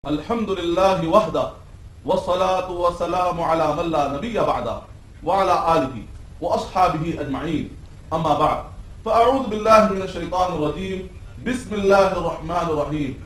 الحمد للہ وحدہ والصلاة والسلام علی من لا نبی بعدہ وعلی آلہ واصحابہ اجمعین اما بعد فاعوذ باللہ من الشیطان الرجیم بسم اللہ الرحمن الرحیم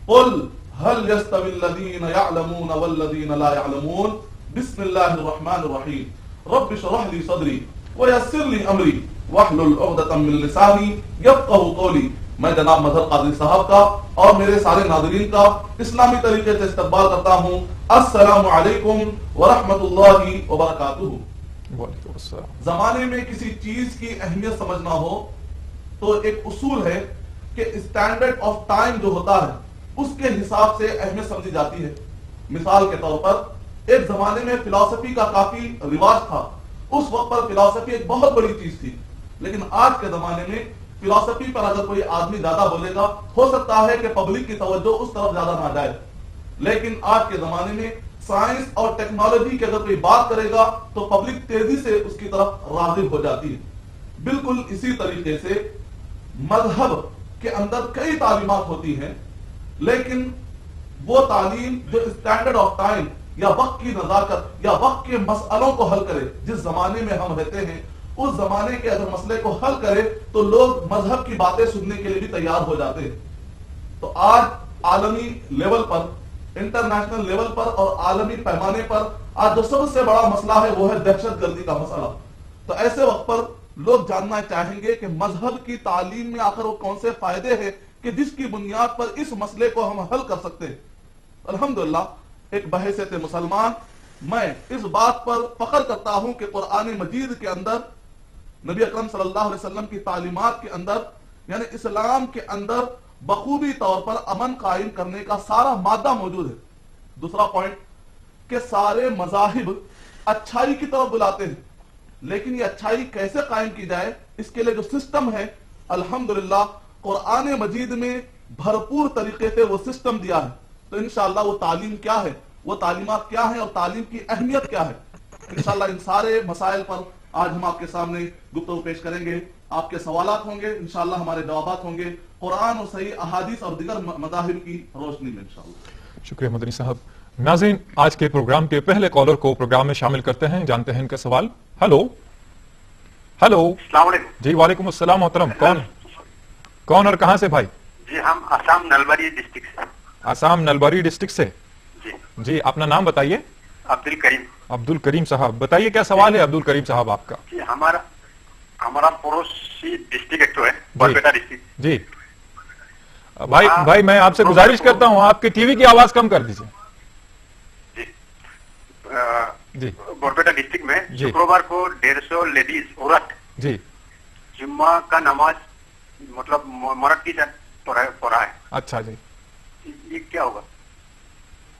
قل هل يستوي الذین يعلمون والذین لا يعلمون بسم اللہ الرحمن الرحیم رب اشرح لی صدری ویسر لی امری واحلل عقدۃ من لسانی یفقہوا قولی۔ میں جناب مظہر قادری صاحب کا اور میرے سارے ناظرین کا اسلامی طریقے سے استقبال کرتا ہوں۔ السلام علیکم ورحمۃ اللہ وبرکاتہ۔ وعلیکم السلام۔ زمانے میں کسی چیز کی اہمیت سمجھنا ہو تو ایک اصول ہے کہ اسٹینڈرڈ آف ٹائم جو ہوتا ہے اس کے حساب سے اہمیت سمجھی جاتی ہے۔ مثال کے طور پر ایک زمانے میں فلسفی کا کافی رواج تھا، اس وقت پر فلسفی ایک بہت بڑی چیز تھی، لیکن آج کے زمانے میں فلسفی پر اگر کوئی آدمی زیادہ بولے گا ہو سکتا ہے کہ پبلک کی توجہ اس طرف زیادہ نہ جائے، لیکن آج کے زمانے میں سائنس اور ٹیکنالوجی کی اگر کوئی بات کرے گا تو پبلک تیزی سے اس کی طرف راغب ہو جاتی ہے۔ بالکل اسی طریقے سے مذہب کے اندر کئی تعلیمات ہوتی ہیں، لیکن وہ تعلیم جو اسٹینڈرڈ آف ٹائم یا وقت کی نزاکت یا وقت کے مسئلوں کو حل کرے، جس زمانے میں ہم رہتے ہیں اس زمانے کے اگر مسئلے کو حل کرے تو لوگ مذہب کی باتیں سننے کے لیے بھی تیار ہو جاتے ہیں۔ تو آج عالمی لیول پر، انٹرنیشنل لیول پر اور عالمی پیمانے پر آج جو سب سے بڑا مسئلہ ہے وہ ہے دہشت گردی کا مسئلہ۔ تو ایسے وقت پر لوگ جاننا چاہیں گے کہ مذہب کی تعلیم میں آخر وہ کون سے فائدے ہیں کہ جس کی بنیاد پر اس مسئلے کو ہم حل کر سکتے ہیں۔ الحمدللہ ایک بحیثیت مسلمان میں اس بات پر فخر کرتا ہوں کہ قرآن مجید کے اندر نبی اکرم صلی اللہ علیہ وسلم کی تعلیمات کے اندر یعنی اسلام کے اندر بخوبی طور پر امن قائم کرنے کا سارا مادہ موجود ہے۔ دوسرا پوائنٹ کہ سارے مذاہب اچھائی کی طرف بلاتے ہیں، لیکن یہ اچھائی کیسے قائم کی جائے اس کے لیے جو سسٹم ہے الحمدللہ قرآن مجید میں بھرپور طریقے سے وہ سسٹم دیا ہے۔ تو انشاءاللہ وہ تعلیم کیا ہے، وہ تعلیمات کیا ہیں اور تعلیم کی اہمیت کیا ہے، انشاءاللہ ان سارے مسائل پر آج ہم آپ کے سامنے گفتگو پیش کریں گے۔ آپ کے سوالات ہوں گے، انشاءاللہ ہمارے جوابات ہوں گے قرآن اور صحیح احادیث اور دیگر مذاہب کی روشنی میں انشاءاللہ۔ شکریہ مدنی صاحب۔ ناظرین، آج کے پروگرام کے پہلے کالر کو پروگرام میں شامل کرتے ہیں، جانتے ہیں ان کا سوال۔ ہلو ہلو، السلام علیکم۔ جی وعلیکم السلام محترم، کون اور کہاں سے بھائی؟ جی ہم آسام نلباری ڈسٹرکٹ سے۔ آسام نلباری ڈسٹرکٹ سے، جی اپنا نام بتائیے۔ عبد الکریم۔ عبد الکریم صاحب، بتائیے کیا سوال ہے عبد الکریم صاحب آپ کا؟ جی ہمارا پڑوسی ڈسٹرکٹ جو ہے بورپیٹا ڈسٹرکٹ۔ جی بھائی میں آپ سے گزارش کرتا ہوں آپ کے ٹی وی کی آواز کم کر دیجیے۔ جی بورپیٹا ڈسٹرکٹ میں شکروار کو 150 لیڈیز عورت جی جمعہ کا نماز مطلب مرد کی پڑھا ہے۔ اچھا جی، یہ کیا ہوگا؟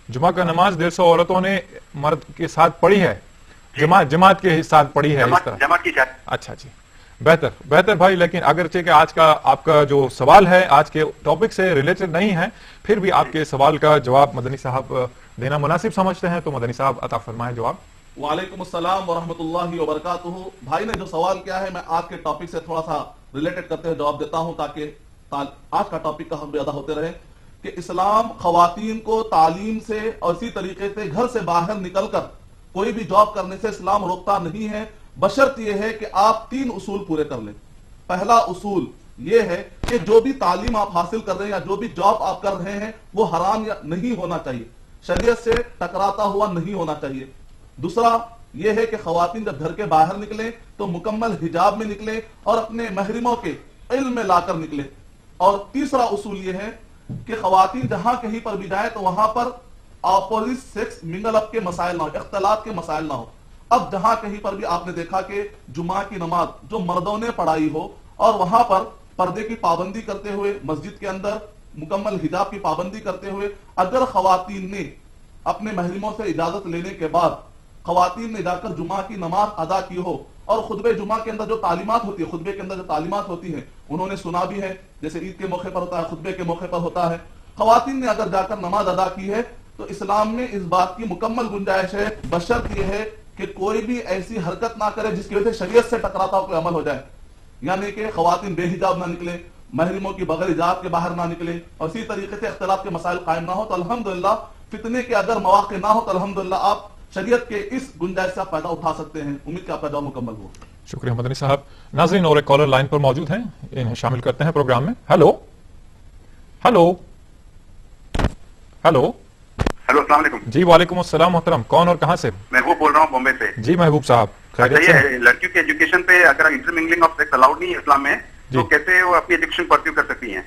جمعہ کا نماز 150 عورتوں نے مرد کے ساتھ پڑھی ہے، جماعت کے ساتھ پڑھی ہے، اس طرح؟ جماعت کی ساتھ۔ اچھا جی، بہتر بھائی، لیکن اگرچہ کہ آج کا آپ کا جو سوال ہے آج کے ٹاپک سے ریلیٹڈ نہیں ہے، پھر بھی آپ کے سوال کا جواب مدنی صاحب دینا مناسب سمجھتے ہیں، تو مدنی صاحب عطا فرمائیں جواب۔ وعلیکم السلام ورحمۃ اللہ وبرکاتہ۔ بھائی نے جو سوال کیا ہے میں آج کے ٹاپک سے تھوڑا سا ریلیٹڈ کرتے ہوئے جواب دیتا ہوں تاکہ آج کا ٹاپک کا ہم بھی ادا ہوتے رہے کہ اسلام خواتین کو تعلیم سے اور اسی طریقے سے گھر سے باہر نکل کر کوئی بھی جاب کرنے سے اسلام روکتا نہیں ہے، بشرط یہ ہے کہ آپ 3 اصول پورے کر لیں۔ پہلا اصول یہ ہے کہ جو بھی تعلیم آپ حاصل کر رہے ہیں یا جو بھی جاب آپ کر رہے ہیں وہ حرام یا نہیں ہونا چاہیے، شریعت سے ٹکراتا ہوا نہیں ہونا چاہیے۔ دوسرا یہ ہے کہ خواتین جب گھر کے باہر نکلیں تو مکمل حجاب میں نکلیں اور اپنے محرموں کے علم میں لا کر نکلیں۔ اور تیسرا اصول یہ ہے کہ خواتین جہاں کہیں پر بھی جائیں تو وہاں پر اپوزٹ سیکس منگل اپ کے مسائل نہ ہو، اختلاط کے مسائل نہ ہو۔ اب جہاں کہیں پر بھی آپ نے دیکھا کہ جمعہ کی نماز جو مردوں نے پڑھائی ہو اور وہاں پر پردے کی پابندی کرتے ہوئے مسجد کے اندر مکمل حجاب کی پابندی کرتے ہوئے اگر خواتین نے اپنے محرموں سے اجازت لینے کے بعد خواتین نے جا کر جمعہ کی نماز ادا کی ہو اور خطبے جمعہ کے اندر جو تعلیمات ہوتی ہے، خطبے کے اندر جو تعلیمات ہوتی ہیں انہوں نے سنا بھی ہے، جیسے عید کے موقع پر ہوتا ہے، خطبے کے موقع پر ہوتا ہے، خواتین نے اگر جا کر نماز ادا کی ہے تو اسلام میں اس بات کی مکمل گنجائش ہے، بشرط یہ ہے کہ کوئی بھی ایسی حرکت نہ کرے جس کی وجہ سے شریعت سے ٹکراتا ہو کوئی عمل ہو جائے، یعنی کہ خواتین بے حجاب نہ نکلیں، محرموں کی بغیر اجازت کے باہر نہ نکلیں اور اسی طریقے سے اختلاف کے مسائل قائم نہ ہو۔ تو الحمدللہ फितने के अगर मौके ना हो तो अल्हम्दुलिल्लाह आप शरीयत के इस गुंजाइश से आप फायदा उठा सकते हैं। उम्मीद कि आपका जवाब मुकम्मल हो। शुक्रिया मदनी साहब। नाज़रीन और एक कॉलर लाइन पर मौजूद हैं, इन्हें शामिल करते हैं प्रोग्राम में। हेलो हेलो हेलो हेलो, अस्सलाम वालेकुम। जी वालेकुम अस्सलाम मोहतरम, कौन और कहां से? महबूब बोल रहा हूँ बॉम्बे से। जी महबूब साहब, अच्छा, खैरियत से? ये लड़कियों के एजुकेशन पे अगर इंटरमिंगलिंग ऑफ सेक्स अलाउड नहीं है इस्लाम में, तो जी। कैसे वो अपनी एजुकेशन परस्यू कर सकती हैं?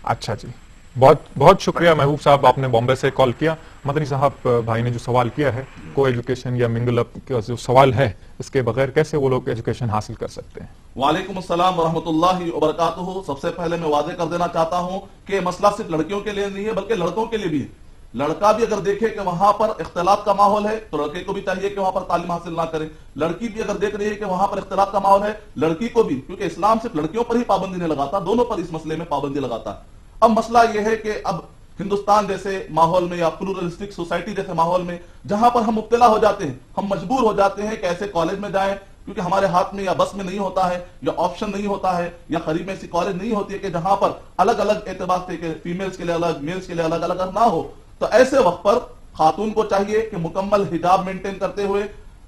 अच्छा जी, बहुत बहुत शुक्रिया महबूब साहब, आपने बॉम्बे से कॉल किया। मदनी साहब भाई ने जो सवाल किया है, को एजुकेशन या मिंगल अप का जो सवाल है, इसके बगैर कैसे वो लोग एजुकेशन हासिल कर सकते हैं? वालेकुम अस्सलाम वरहमतुल्लाहि वबरकातुहू। सबसे पहले मैं वादे कर देना चाहता हूं कि मसला सिर्फ लड़कियों के लिए नहीं है बल्कि लड़कों के लिए भी है। लड़का भी अगर देखे कि वहां पर इख्तिलात का माहौल है तो लड़के को भी चाहिए कि वहां पर तालीम हासिल ना करे। लड़की भी अगर देख रही है कि वहां पर इख्तिलात का माहौल है, लड़की को भी, क्योंकि इस्लाम सिर्फ लड़कियों पर ही पाबंदी नहीं लगाता, दोनों पर इस मसले में पाबंदी लगाता है। अब मसला यह है कि अब हिंदुस्तान जैसे माहौल में या प्लूरलिस्टिक सोसाइटी जैसे माहौल में जहां पर हम मुब्तला हो जाते हैं, हम मजबूर हो जाते हैं कि ऐसे कॉलेज में जाएं, क्योंकि हमारे हाथ में या बस में नहीं होता है या ऑप्शन नहीं होता है या करीब में ऐसी कॉलेज नहीं होती है कि जहां पर अलग अलग एतबार से कि फीमेल्स के लिए अलग, मेल्स के लिए अलग अलग ना हो। तो ऐसे वक्त पर खातून को चाहिए कि मुकम्मल हिजाब मेंटेन करते हुए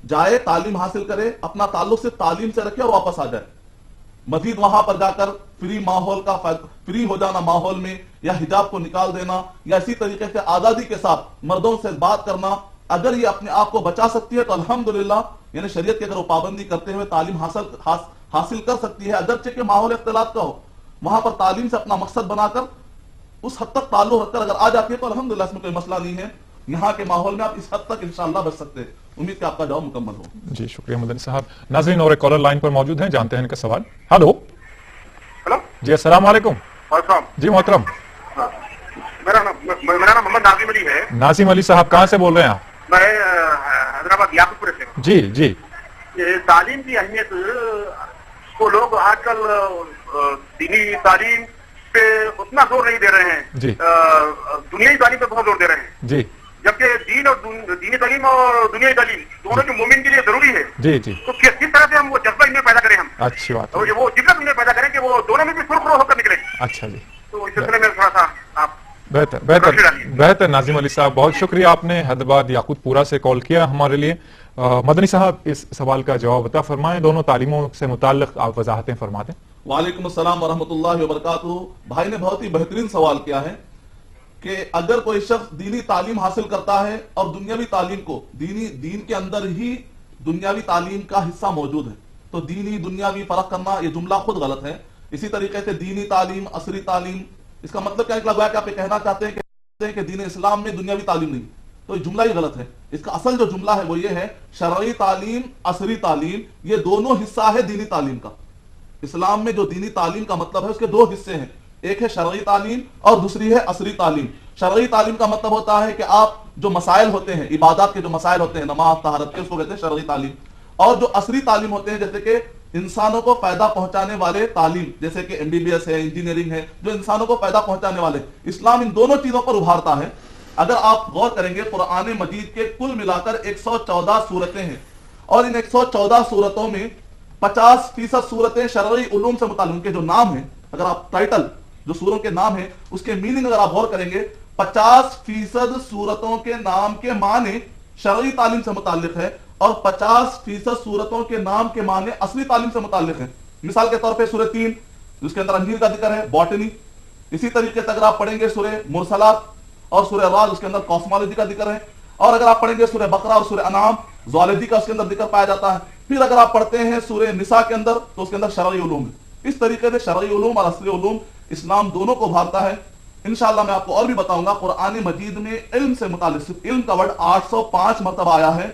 जाए, तालीम हासिल करे, अपना ताल्लुक सिर्फ तालीम से रखे और वापस आ जाए। मजीद वहां पर जाकर फ्री हो जाना माहौल में, या हिजाब को निकाल देना, या इसी तरीके से आजादी के साथ मर्दों से बात करना, अगर ये अपने आप को बचा सकती है तो अल्हम्दुलिल्लाह, यानी शरीयत की अगर वो पाबंदी करते हुए तालीम हासिल कर सकती है, अगरचे के माहौल इख्तिलात का हो, वहां पर तालीम से अपना मकसद बनाकर उस हद तक ताल्लुक रखकर अगर आ जाती है तो अल्हम्दुलिल्लाह इसमें कोई मसला नहीं है। यहाँ के माहौल में आप इस हद तक इंशाअल्लाह बच सकते हैं। उम्मीद कि आपका जवाब मुकम्मल हो। जी शुक्रिया मदनी साहब। नाज़रीन और एक कॉलर लाइन पर मौजूद हैं, जानते हैं इनका सवाल। हेलो हेलो जी, अस्सलाम वालेकुम। वालेकुम। जी मोहतरम, मेरा नाम मोहम्मद नाजिम अली है। नासिम अली साहब, कहाँ से बोल रहे हैं आप? मैं हैदराबाद याकूबपुर से हूँ। जी जी ये तालीम की अहमियत को लोग आजकल दीनी तालीम पे उतना जोर नहीं दे रहे हैं जी। दुनियाई तालीम पे बहुत जोर दे रहे हैं, जी जबकि दीनी तालीम और दुनियाई तालीम दोनों के मोमिन के लिए जरूरी है। जी जी, तो किस तरह से हम वो जज्बा इनमें पैदा करें, हम अच्छी बात है। और वो जिज्ञत इनमें पैदा करें कि वो दोनों में भी सुरखरू होकर निकले। अच्छा जी, तो इस सिलसिले में थोड़ा सा आप बेहतर बेहतर बेहतर। नाजिम अली साहब, बहुत शुक्रिया, आपने हैदराबाद याकूतपुरा से कॉल किया हमारे लिए। मदनी साहब, इस सवाल का जवाब बता फरमाएं, दोनों तालीमों से मुताल्लिक आप वजाहतें फरमा दें। वालेकुम अस्सलाम वरहमतुल्लाहि वबरकातुहू। भाई ने बहुत ही बेहतरीन सवाल किया है कि अगर कोई शख्स दीनी तालीम हासिल करता है और दुनियावी तालीम को, दीन के अंदर ही दुनियावी तालीम का हिस्सा मौजूद है, तो दीनी दुनियावी फर्क करना ये जुमला खुद गलत है। इसी तरीके से दीनी तालीम, असरी तालीम, इसका मतलब क्या निकला कि आप ये कहना चाहते हैं कि दीन इस्लाम में दुनियावी तालीम नहीं, तो ये जुमला ही गलत है। इसका असल जो जुमला है वो ये है, शरई तालीम, असरी तालीम, ये दोनों हिस्सा है दीनी तालीम का। इस्लाम में जो दीनी तालीम का मतलब है उसके दो हिस्से हैं, एक है शरई तालीम और दूसरी है असरी तालीम। शरई तालीम का मतलब होता है कि आप जो मसाइल होते हैं, इबादत के जो मसाइल होते हैं, नमाज, तहारत के, उसको कहते हैं शरई तालीम। और जो असरी तालीम होते हैं, जैसे कि इंसानों को फायदा पहुंचाने वाले तालीम, जैसे कि एमबीबीएस है, इंजीनियरिंग है, जो इंसानों को फायदा पहुंचाने वाले, इस्लाम इन दोनों चीजों पर उभारता है। अगर आप गौर करेंगे, कुरान मजीद के कुल मिलाकर 114 सूरतें हैं और इन 114 सूरतों में 50% सूरतें शरई उलूम से मुताल्लिक़, उनके जो नाम है, अगर आप टाइटल जो सूरों के नाम है उसके मीनिंग अगर आप गौर करेंगे, 50% सूरतों के नाम के माने शरई तालीम से मुताल्लिक़ है और 50% सूरतों के नाम के माने असली तालीम से मुताल्लिक़ है। मिसाल के तौर पे सूरह 3 जिसके अंदर अंजीर का जिक्र है, बॉटनी। इसी तरीके से अगर आप पढ़ेंगे सूरह मुरसलात और सूरह राज, उसके अंदर कॉस्मोलॉजी का जिक्र है। और अगर आप पढ़ेंगे सूरह बकरा और सूरह अनाम, ज़ूलॉजी का उसके अंदर जिक्र पाया जाता है। फिर अगर आप पढ़ते हैं सूरह निसा के अंदर, तो उसके अंदर शरई उलूम है। इस तरीके से शरई उलूम और असली उलूम इस्लाम दोनों को उभारता है। इंशाअल्लाह मैं आपको और भी बताऊंगा, कुरान मजीद में इल्म से मुताल्लिक़ सिर्फ इल्म का वर्ड 805 मरतबा आया है।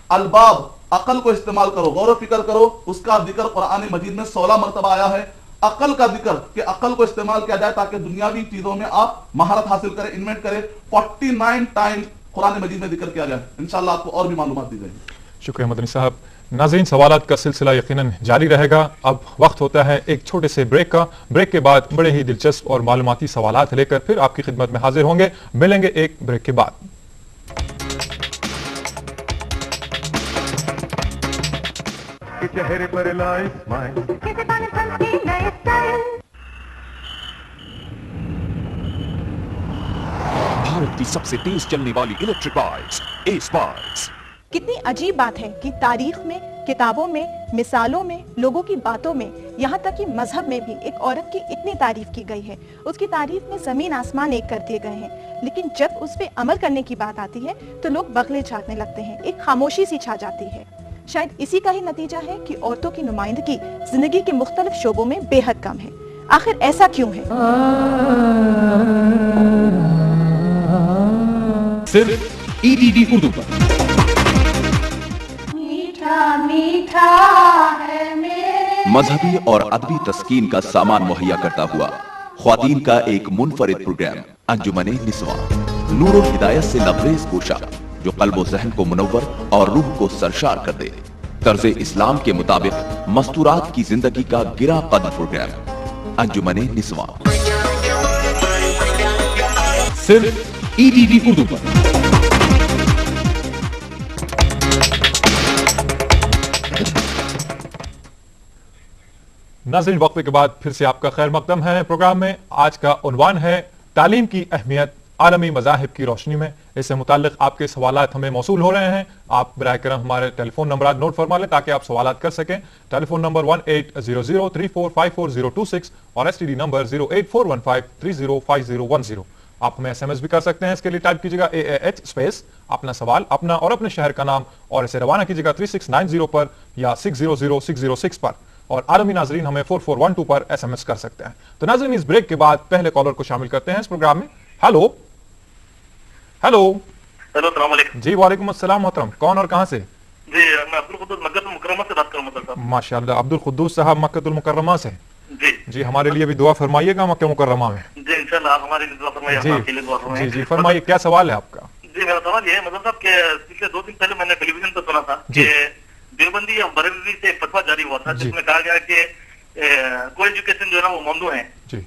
अलबाब, अकल को इस्तेमाल करो, गौर व फिक्र करो, उसका जिक्र कुरान मजीद में 16 मरतबा आया है। अकल का जिक्र कि अकल को इस्तेमाल किया जाए ताकि दुनियावी चीजों में आप महारत हासिल करें, इन्वेंट करें, 49 टाइम्स कुरान मजीद में जिक्र किया गया है। इंशाअल्लाह आपको और भी मालूमात दी जाएगी। शुक्रिया मदनी साहब। नाज़रीन, सवालात का सिलसिला यकीनन जारी रहेगा। अब वक्त होता है एक छोटे से ब्रेक का। ब्रेक के बाद बड़े ही दिलचस्प और मालूमाती सवालात लेकर फिर आपकी खिदमत में हाजिर होंगे। मिलेंगे एक ब्रेक के बाद। चेहरे पर लाए स्माइल, भारत की सबसे तेज चलने वाली इलेक्ट्रिक बाइक्स एस बाइक्स। कितनी अजीब बात है कि तारीख में, किताबों में, मिसालों में, लोगों की बातों में, यहाँ तक कि मजहब में भी एक औरत की इतनी तारीफ की गई है, उसकी तारीफ में ज़मीन आसमान एक कर दिए गए हैं, लेकिन जब उस पे अमल करने की बात आती है तो लोग बगले झाड़ने लगते हैं, एक खामोशी सी छा जाती है। शायद इसी का ही नतीजा है कि औरतों की नुमाइंदगी जिंदगी के मुख्तलिफ शोबों में बेहद कम है। आखिर ऐसा क्यों है? सिर्फ ETD उर्दू पर। मीठा है मेरे मजहबी और अदबी तस्कीन का सामान मुहैया करता हुआ ख्वातीन का एक मुनफरिद प्रोग्राम अंजुमन निस्वा, नूरुल हिदायत से लबरेज पोशाक जो कल्बो ज़हन को मुनव्वर और रूह को सरशार कर दे। तर्ज इस्लाम के मुताबिक मस्तूरात की जिंदगी का गिरा कद प्रोग्राम अंजुमन निस्वा, सिर्फ ETD उर्दू पर। नाज़रीन, वक्फे के बाद फिर से आपका खैर मकदम है। प्रोग्राम में आज का उन्वान है तालीम की अहमियत आलमी मज़ाहिब की रोशनी में। इससे मुताल्लिक आपके सवालात हमें मौसूल हो रहे हैं। आप बराए करम हमारे टेलीफोन नंबर नोट फरमा लें ताकि आप सवालात कर सकें। टेलीफोन नंबर 180034540226 और STD नंबर 08415305010। आप हमें SMS भी कर सकते हैं। इसके लिए टाइप कीजिएगा AAH स्पेस अपना सवाल, अपना और अपने शहर का नाम और इसे रवाना कीजिएगा 3690 पर या 600606 पर। और आलमी नाजरीन हमें 4412 पर SMS कर सकते हैं। तो नाजरीन, इस ब्रेक के बाद पहले कॉलर को शामिल करते हैं इस प्रोग्राम में। हेलो हेलो हेलो, अस्सलाम वालेकुम। जी वालेकुम अस्सलाम मोहतरम, कौन और कहां से? जी, मैं अब्दुल कुद्दूस मक्कतुल मुकर्रमा से बात कर रहा हूं साहब। माशाअल्लाह, अब्दुल कुद्दूस साहब मक्कतुल मुकर्रमा से। जी जी, हमारे लिए भी दुआ फरमाइएगा मक्का मुकर्रमा में। जी, इंशाल्लाह आप हमारे लिए दुआ फरमाइए, हम आपके लिए दुआ जी फरमाएंगे। जी, फरमाइए, क्या सवाल है आपका? जी, मेरा सवाल ये है मतलब साहब कि पिछले 2 दिन पहले मैंने टेलीविजन पर सुना था जी। कि देवबंदी और बरेलवी से एक फतवा जारी हुआ था जी। जिसमें कहा गया कि को एजुकेशन जो है ना वो ममनू है जी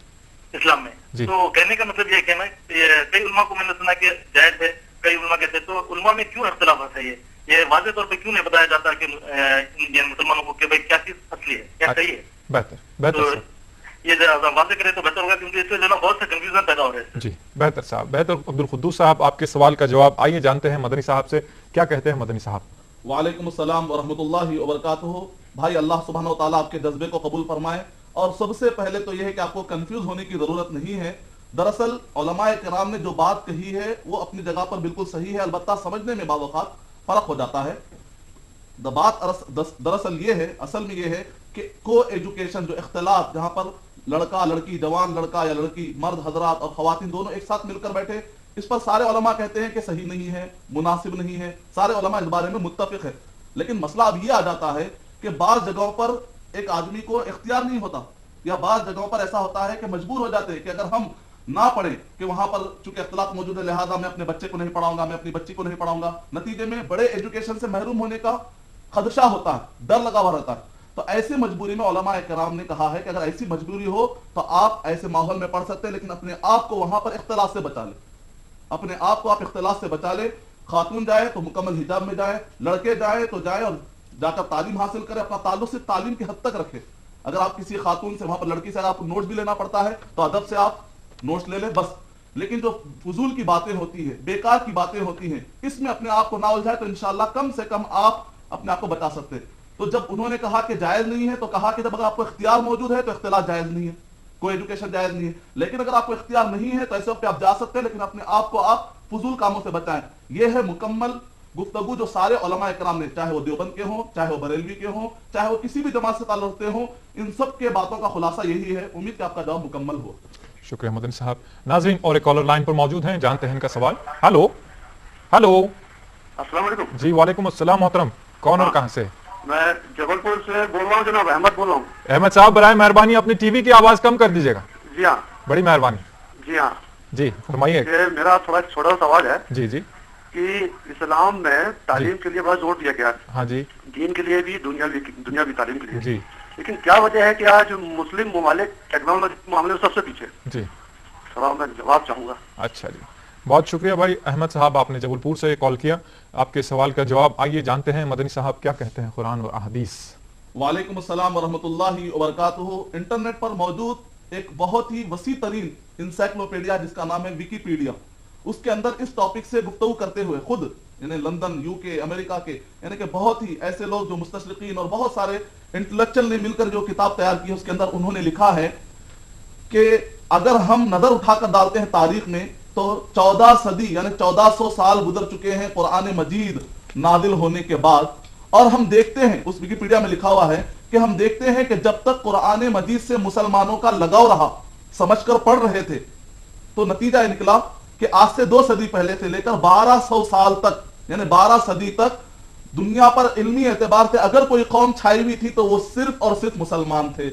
इस्लाम में। जी। तो कहने का मतलब ये कहना कई उलमा को मैंने सुना कि जायज है, कई उलमा कहते हैं। तो उलमा में क्यों इख्तिलाफ है? ये वाज़ेह तौर पे क्यों नहीं बताया जाता कि इंडियन मुसलमानों को कि भाई क्या चीज असली है, क्या सही है? बेहतर बेहतर तो साहब। ये वाज़ेह करें तो बेहतर होगा, क्योंकि इससे जो ना बहुत से कंफ्यूजन पैदा हो रहे हैं। जी बेहतर साहब, बेहतर। अब्दुल कुद्दूस साहब, आपके सवाल का जवाब आइए जानते हैं मदनी साहब से। क्या कहते हैं मदनी साहब? वालेकुम अस्सलाम व रहमतुल्लाहि व बरकातुहू। भाई, अल्लाह सुब्हानहू व तआला आपके जज्बे को कबूल फरमाए। और सबसे पहले तो यह है कि आपको कंफ्यूज होने की जरूरत नहीं है। दरअसल उलमाए किराम ने जो बात कही है वो अपनी जगह पर बिल्कुल सही है, अलबत्ता समझने में बाद वक़ात फर्क हो जाता है। बात दरअसल ये है, असल में ये है कि को एजुकेशन जो इख्तिलाफ, जहां पर लड़का लड़की, जवान लड़का या लड़की, मर्द हजरात और खवातीन दोनों एक साथ मिलकर बैठे, इस पर सारे उलमा कहते हैं कि सही नहीं है, मुनासिब नहीं है, सारे उलमा इस बारे में मुत्तफिक है। लेकिन मसला अब ये आ जाता है कि बाज जगहों पर एक आदमी को इख्तियार नहीं होता, या बाज जगहों पर ऐसा होता है कि मजबूर हो जाते हैं कि अगर हम ना पढ़े कि वहां पर चूंकि इख्तिलाफ मौजूद है, लिहाजा मैं अपने बच्चे को नहीं पढ़ाऊंगा, मैं अपनी बच्ची को नहीं पढ़ाऊंगा। नतीजे में बड़े एजुकेशन से महरूम होने का खदशा होता है, डर लगा हुआ रहता है। तो ऐसी मजबूरी में उलमाए किराम ने कहा है कि अगर ऐसी मजबूरी हो तो आप ऐसे माहौल में पढ़ सकते हैं, लेकिन अपने आप को वहां पर इख्तिलाफ से बचा ले, अपने आप को आप इख्तिलाफ से बचा ले। खातून जाए तो मुकम्मल हिजाब में जाए, लड़के जाए तो जाए और जाकर तालीम हासिल करे, अपना ताल्लुक सिर्फ तालीम की हद तक रखे। अगर आप किसी खातून से, वहां पर लड़की से अगर आपको नोट्स भी लेना पड़ता है तो अदब से आप नोट्स ले ले बस। लेकिन जो फजूल की बातें होती है, बेकार की बातें होती हैं, इसमें अपने आप को ना उलझाए तो इंशाल्लाह कम से कम आप अपने आप को बचा सकते हैं। तो जब उन्होंने कहा कि जायज नहीं है तो कहा कि जब अगर आपको इख्तियार मौजूद है तो इख्तिलाफ जायज नहीं है, कोई एजुकेशन जायज नहीं है। लेकिन अगर आपको इख्तियार नहीं है तो ऐसे वक्त आप जा सकते हैं, लेकिन अपने आप को आप फजूल कामों से बचाएं। यह है मुकम्मल गुफ्तगू जो सारे उलमा इकराम ने, चाहे वो देवबंद के हों, चाहे वो बरेलवी के हों, चाहे वो किसी भी जमात से ताल्लुक रखते हों, इन सब के बातों का खुलासा यही है। उम्मीद कि आपका जवाब मुकम्मल हो। शुक्रिया मदनी साहब। नाज़रीन, और एक कॉलर लाइन पर मौजूद हैं, जानते हैं इनका सवाल। Hello hello. अस्सलाम वालेकुम। जी वालेकुम अस्सलाम मोहतरम, कौन और कहां से? मैं जबलपुर से बोल रहा हूँ जनाब, अहमद बोल रहा हूँ। अहमद साहब, बराए मेहरबानी अपनी टीवी की आवाज कम कर दीजिएगा। जी हाँ। बड़ी मेहरबानी। जी हाँ जी फरमाइए। ये मेरा थोड़ा छोटा सवाल है जी जी कि इस्लाम में तालीम के लिए बड़ा जोर दिया गया, हाँ जी दीन के लिए भी, दुनियावी तालीम के लिए जी। लेकिन क्या वजह है कि आज मुस्लिम ममालिक टेक्नोलॉजी के मामले में सबसे पीछे? जी थोड़ा मैं जवाब चाहूंगा। अच्छा जी, बहुत शुक्रिया भाई अहमद साहब, आपने जबलपुर से कॉल किया। आपके सवाल का जवाब आइए जानते हैं मदनी साहब क्या कहते हैं कुरान और अहदीस। वालेकुम अस्सलाम व रहमतुल्लाहि व बरकातुहू। इंटरनेट पर मौजूद एक बहुत ही वसी तरीन इंसाइक्लोपीडिया जिसका नाम है विकीपीडिया, اس کے اندر اس ٹاپک سے گفتگو کرتے ہوئے خود یعنی لندن UK امریکہ کے یعنی کہ بہت ہی ایسے لوگ جو مستشرقین اور بہت سارے انٹلیکچوئل نے مل کر جو کتاب تیار کی ہے اس کے اندر انہوں نے لکھا ہے کہ اگر ہم نظر اٹھا کر ڈالتے ہیں تاریخ میں تو 14 صدی یعنی 1400 سال گزر چکے ہیں قرآن مجید نازل ہونے کے بعد، اور ہم دیکھتے ہیں اس ویکیپیڈیا میں لکھا ہوا ہے کہ ہم دیکھتے ہیں کہ جب تک قرآن مجید سے مسلمانوں کا لگاؤ رہا، سمجھ کر پڑھ رہے تھے، تو نتیجہ یہ نکلا کہ آج سے 2 صدی پہلے سے لے کر 1200 سال تک یعنی 12 صدی تک دنیا پر علمی اعتبار سے اگر کوئی قوم چھائی ہوئی تھی تو وہ صرف اور صرف مسلمان تھے.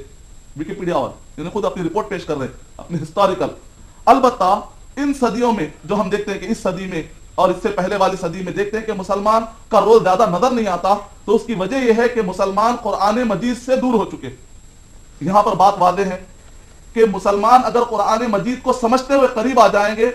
ویکیپیڈیا والے یعنی خود اپنی رپورٹ پیش کر رہے ہیں اپنی ہسٹوریکل. البتہ ان صدیوں میں جو ہم دیکھتے ہیں کہ اس صدی میں اور اس سے پہلے والی صدی میں دیکھتے ہیں کہ مسلمان کا رول زیادہ نظر نہیں آتا، تو اس کی وجہ یہ ہے کہ مسلمان قرآن مجید سے دور ہو چکے. یہاں پر بات واضح ہے کہ مسلمان اگر قرآن مجید کو سمجھتے ہوئے قریب آ جائیں گے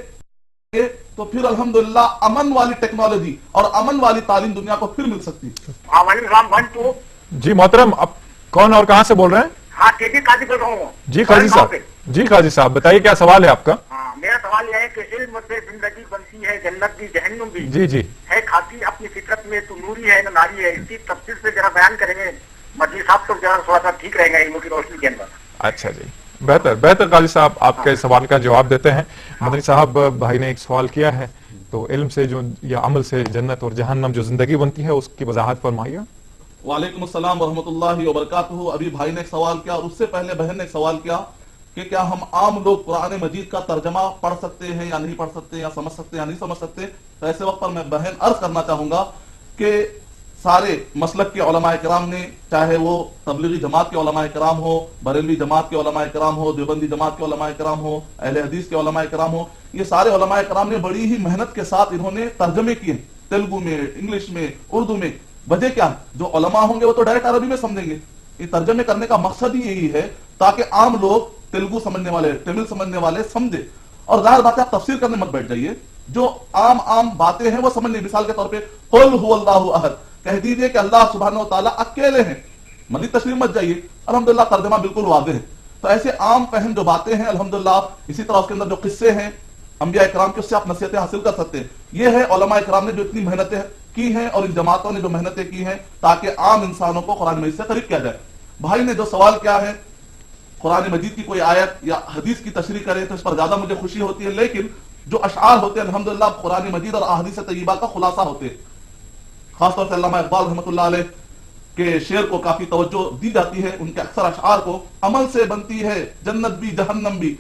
تو پھر الحمدللہ امن والی ٹیکنالوجی اور امن والی تعلیم دنیا کو پھر مل سکتی ہے. جی محترم، آپ کون اور کہاں سے بول رہے ہیں؟ ہاں قاضی بول رہا ہوں. جی قاضی صاحب، جی قاضی صاحب بتائیے کیا سوال ہے آپ کا؟ میرا سوال یہ ہے کہ علم سے زندگی بنتی ہے، جنت بھی جہنم بھی. جی جی ہے خاکی اپنی فطرت میں تو نوری ہے نہ ناری ہے. اس کی تفصیل سے ذرا بیان کریں گے مجید صاحب تو ذرا تھوڑا سا ٹھیک رہے گا علم کی روشنی کے اندر. اچھا جی، بہتر قاضی صاحب آپ کے سوال کا جواب دیتے ہیں. مدنی صاحب بھائی نے ایک سوال کیا ہے، تو علم سے جو یا عمل سے جنت اور جہنم جو زندگی بنتی ہے اس کی وضاحت فرمائیے. وعلیکم السلام ورحمۃ اللہ وبرکاتہ. ابھی بھائی نے ایک سوال کیا اور اس سے پہلے بہن نے ایک سوال کیا کہ کیا ہم عام لوگ قرآن مجید کا ترجمہ پڑھ سکتے ہیں یا نہیں پڑھ سکتے، یا سمجھ سکتے ہیں یا نہیں سمجھ سکتے. تو ایسے وقت پر میں بہن عرض کرنا چاہوں گا کہ سارے مسلک کے علماء کرام نے، چاہے وہ تبلیغی جماعت کے علماء کرام ہو، بریلوی جماعت کے علماء کرام ہو، دیوبندی جماعت کے علماء کرام ہو، اہل حدیث کے علماء کرام ہو، یہ سارے علماء کرام نے بڑی ہی محنت کے ساتھ انہوں نے ترجمے کیے ہیں، تیلگو میں، انگلش میں، اردو میں. وجہ کیا ہے؟ جو علماء ہوں گے وہ تو ڈائریکٹ عربی میں سمجھیں گے. یہ ترجمے کرنے کا مقصد ہی یہی ہے تاکہ عام لوگ تیلگو سمجھنے والے، تمل سمجھنے والے سمجھے. اور ظاہر بات ہے آپ تفسیر کرنے مت بیٹھ جائیے، جو عام باتیں ہیں وہ سمجھ لیں. مثال کے طور پہ قل هو اللہ احد، کہہ دیجئے کہ اللہ سبحانہ وتعالی اکیلے ہیں، مزید تشریح مت جائیے. الحمدللہ ترجمہ بالکل واضح ہے. تو ایسے عام فہم جو باتیں ہیں الحمدللہ، اسی طرح اس کے اندر جو قصے ہیں انبیاء کرام کے، اس سے آپ نصیحتیں حاصل کر سکتے ہیں. یہ ہے علماء کرام نے جو اتنی محنتیں کی ہیں اور ان جماعتوں نے جو محنتیں کی ہیں تاکہ عام انسانوں کو قرآن مجید سے قریب کیا جائے. بھائی نے جو سوال کیا ہے قرآن مجید کی کوئی آیت یا حدیث کی تشریح کرے تو اس پر زیادہ مجھے خوشی ہوتی ہے، لیکن جو اشعار ہوتے ہیں الحمدللہ قرآن مجید اور احادیث طیبہ کا خلاصہ ہوتے ہیں. خاص طور سے علامہ اقبال رحمۃ اللہ علیہ کے شعر کو کافی توجہ دی جاتی ہے. ان کے اکثر اشعار کو عمل سے بنتی ہے جنت بھی جہنم بھی،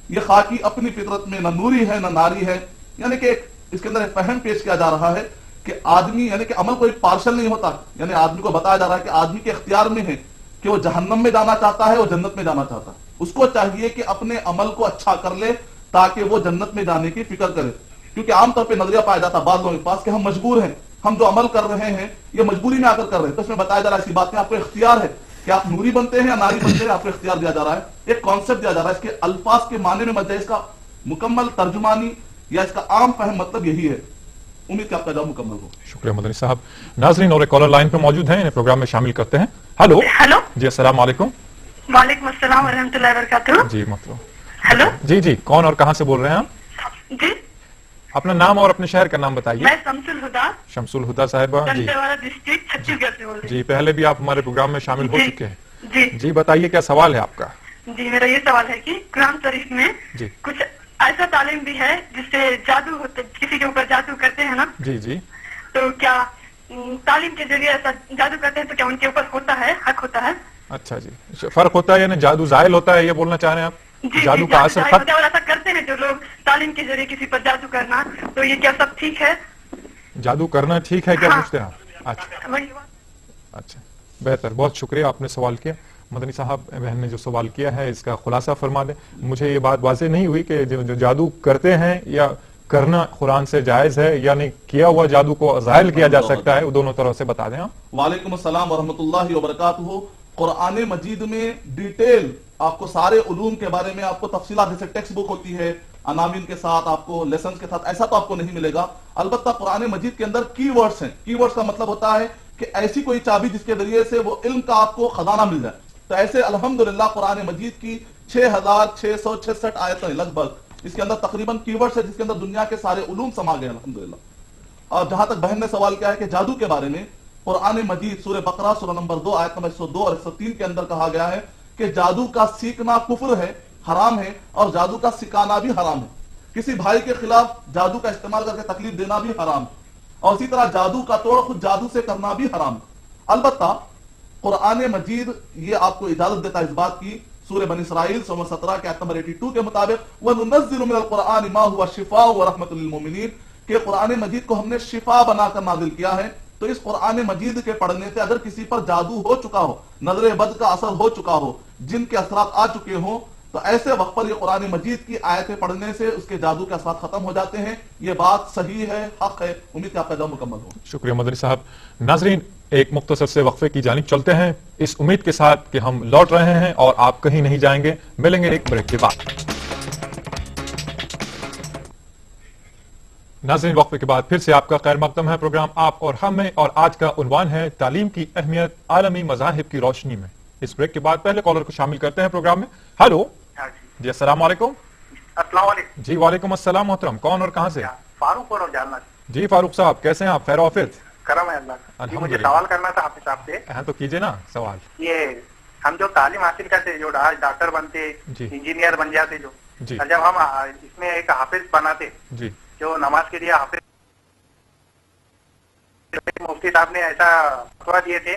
یہ خاکی اپنی فطرت میں نہ نوری ہے نہ ناری ہے. یعنی کہ اس کے اندر ایک فہم پیش کیا جا رہا ہے کہ آدمی یعنی کہ عمل کوئی پارشل نہیں ہوتا. یعنی آدمی کو بتایا جا رہا ہے کہ آدمی کے اختیار میں ہے کہ وہ جہنم میں جانا چاہتا ہے وہ جنت میں جانا چاہتا ہے. اس کو چاہیے کہ اپنے عمل کو اچھا کر لے تاکہ وہ جنت میں جانے کی فکر کرے. کیونکہ عام طور پہ نظریہ پایا جاتا ہے بعض لوگوں کے پاس کہ ہم مجبور ہیں، ہم جو عمل کر رہے ہیں یہ مجبوری میں آ کر کر رہے ہیں. تو اس میں بتایا جا رہا ہے اسی بات میں آپ کو اختیار ہے کہ آپ نوری بنتے ہیں یا ناری بنتے ہیں، آپ کو اختیار دیا جا رہا ہے. ایک کانسیپٹ دیا جا رہا ہے. اس کے الفاظ کے معنی میں مت جائے، اس کا مکمل ترجمانی یا اس کا عام فہم مطلب یہی ہے. امید کہ آپ کا جواب مکمل ہو. شکریہ مدنی صاحب. ناظرین اور ایک کالر لائن پہ موجود ہیں، انہیں پروگرام میں شامل کرتے ہیں. ہلو جی السلام علیکم. وعلیکم السلام ورحمۃ اللہ وبرکاتہ. جی محترم. ہلو جی کون اور کہاں سے بول رہے ہیں آپ؟ جی اپنا نام اور اپنے شہر کا نام بتائیے. میں شمس الہدا، شمس الہدا صاحبہ. جی ڈسٹرکٹ چھتیس گڑھ سے بول رہی جی پہلے بھی آپ ہمارے پروگرام میں شامل ہو چکے ہیں. جی جی بتائیے کیا سوال ہے آپ کا؟ جی میرا یہ سوال ہے کہ قرآن شریف میں جی کچھ ایسا تعلیم بھی ہے جس سے جادو ہوتا، کسی کے اوپر جادو کرتے ہیں نا، جی تو کیا تعلیم کے ذریعے ایسا جادو کرتے ہیں تو کیا ان کے اوپر ہوتا ہے، حق ہوتا ہے؟ اچھا جی، فرق ہوتا ہے یعنی جادو زائل ہوتا ہے یہ بولنا چاہ رہے ہیں آپ؟ جی جادو کا اثر ختم اور ایسا کرتے ہیں جو لوگ تعلیم کے ذریعے کسی پر جادو کرنا، تو یہ کیا سب ٹھیک ہے؟ جادو کرنا ٹھیک ہے کیا پوچھتے ہیں آپ؟ اچھا اچھا بہتر، بہت شکریہ آپ نے سوال کیا. مدنی صاحب بہن نے جو سوال کیا ہے اس کا خلاصہ فرما دیں. مجھے یہ بات واضح نہیں ہوئی کہ جو جادو کرتے ہیں یا کرنا قرآن سے جائز ہے، یعنی کیا ہوا جادو کو ظاہر کیا جا سکتا ہے، وہ دونوں طرح سے بتا دیں آپ. وعلیکم السلام ورحمۃ اللہ وبرکاتہ. قرآن مجید میں ڈیٹیل آپ کو سارے علوم کے بارے میں آپ کو تفصیلات، جیسے ٹیکسٹ بک ہوتی ہے عناوین کے ساتھ، آپ کو لیسنز کے ساتھ، ایسا تو آپ کو نہیں ملے گا. البتہ قرآن مجید کے اندر کی ورڈز ہیں. کی ورڈز کا مطلب ہوتا ہے کہ ایسی کوئی چابی جس کے ذریعے سے وہ علم کا آپ کو خزانہ مل جائے. تو ایسے الحمدللہ قرآن مجید کی 6666 آیتیں لگ بھگ इसके अंदर तकरीबन कीवर्ड्स है जिसके अंदर दुनिया के सारे उलूम समा गए अल्हम्दुलिल्लाह। और जहां तक बहन ने सवाल किया है कि जादू के बारे में, कुरान मजीद सूरह बकरा सूरह नंबर 2 आयत नंबर 102 और 103 के अंदर कहा गया है कि जादू का सीखना कुफ्र है, हराम है, और जादू का सिखाना भी हराम है। किसी भाई के खिलाफ जादू का इस्तेमाल करके तकलीफ देना भी हराम है, और इसी तरह जादू का तोड़ खुद जादू से करना भी हराम है। अलबत्ता कुरान मजीद ये आपको इजाजत देता है इस बात की, सूरह बनी इसराइल सूरह 17 के आयत नंबर 82 के मुताबिक वनुनज़्ज़िलु मिनल कुरान मा हुवा शिफ़ाअ व रहमतुल लिल मुमिनीन, कि कुरान मजीद को हमने शिफा बनाकर नाजिल किया है। तो इस कुरान मजीद के पढ़ने से अगर किसी पर जादू हो चुका हो, नजर बद का असर हो चुका हो, जिन के असरात आ चुके हो, तो ऐसे वक्त पर ये कुरान मजीद की आयतें पढ़ने से उसके जादू के असरात खत्म हो जाते हैं। ये बात सही है, हक है। उम्मीद है आपका जवाब मुकम्मल हो। शुक्रिया मदनी साहब। नाजरीन, एक मुख्तसर से वक्फे की जानिब चलते हैं, इस उम्मीद के साथ कि हम लौट रहे हैं और आप कहीं नहीं जाएंगे। मिलेंगे एक ब्रेक के बाद। नाज़रीन, वक्फे के बाद फिर से आपका खैर मकदम है प्रोग्राम आप और हम में, और आज का उन्वान है तालीम की अहमियत आलमी मज़ाहिब की रोशनी में। इस ब्रेक के बाद पहले कॉलर को शामिल करते हैं प्रोग्राम में। हेलो जी, अस्सलाम वालेकुम। अस्सलाम वालेकुम। जी वालेकुम अस्सलाम मोहतरम, कौन और कहां से? फारूक और जालना। जी फारूक साहब, कैसे हैं आप? खैर ऑफिस? करम है अल्लाह का। जी, मुझे अल्हम्दुलिल्लाह। सवाल करना था हाफिज साहब से। हाँ तो कीजिए ना सवाल। ये हम जो तालीम हासिल करते, जो आज डॉक्टर बनते, जी। इंजीनियर बन जाते, जो जी। और जब हम इसमें एक हाफिज बनाते, जी जो नमाज के लिए हाफिज, मुफ्ती साहब ने ऐसा फतवा दिए थे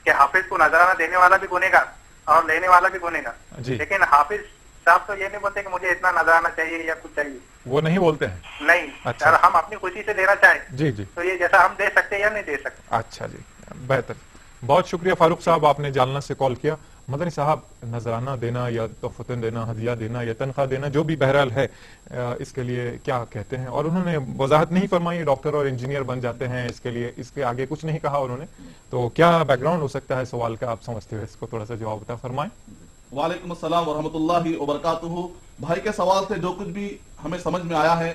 कि हाफिज को नजराना देने वाला भी गुनेगार और लेने वाला भी गुनेगार। जी। लेकिन हाफिज साहब तो ये नहीं बोलते कि मुझे इतना नजराना चाहिए या कुछ चाहिए, वो नहीं बोलते हैं? नहीं। अच्छा। अगर हम अपनी खुशी से देना चाहें जी जी, तो ये जैसा हम दे सकते हैं या नहीं दे सकते। अच्छा जी, बेहतर। बहुत शुक्रिया फारूक साहब, आपने जालना से कॉल किया। मदनी साहब, नजराना देना या तोहफतन देना, हदिया देना या तनख्वाह देना, जो भी बहरहाल है, इसके लिए क्या कहते हैं? और उन्होंने वजाहत नहीं फरमाई, डॉक्टर और इंजीनियर बन जाते हैं इसके लिए, इसके आगे कुछ नहीं कहा उन्होंने। तो क्या बैकग्राउंड हो सकता है सवाल का, आप समझते हुए इसको थोड़ा सा जवाब बता फरमाएं। वालेकुम अस्सलाम वरहमतुल्लाहि वबरकातुहू। भाई के सवाल से जो कुछ भी हमें समझ में आया है,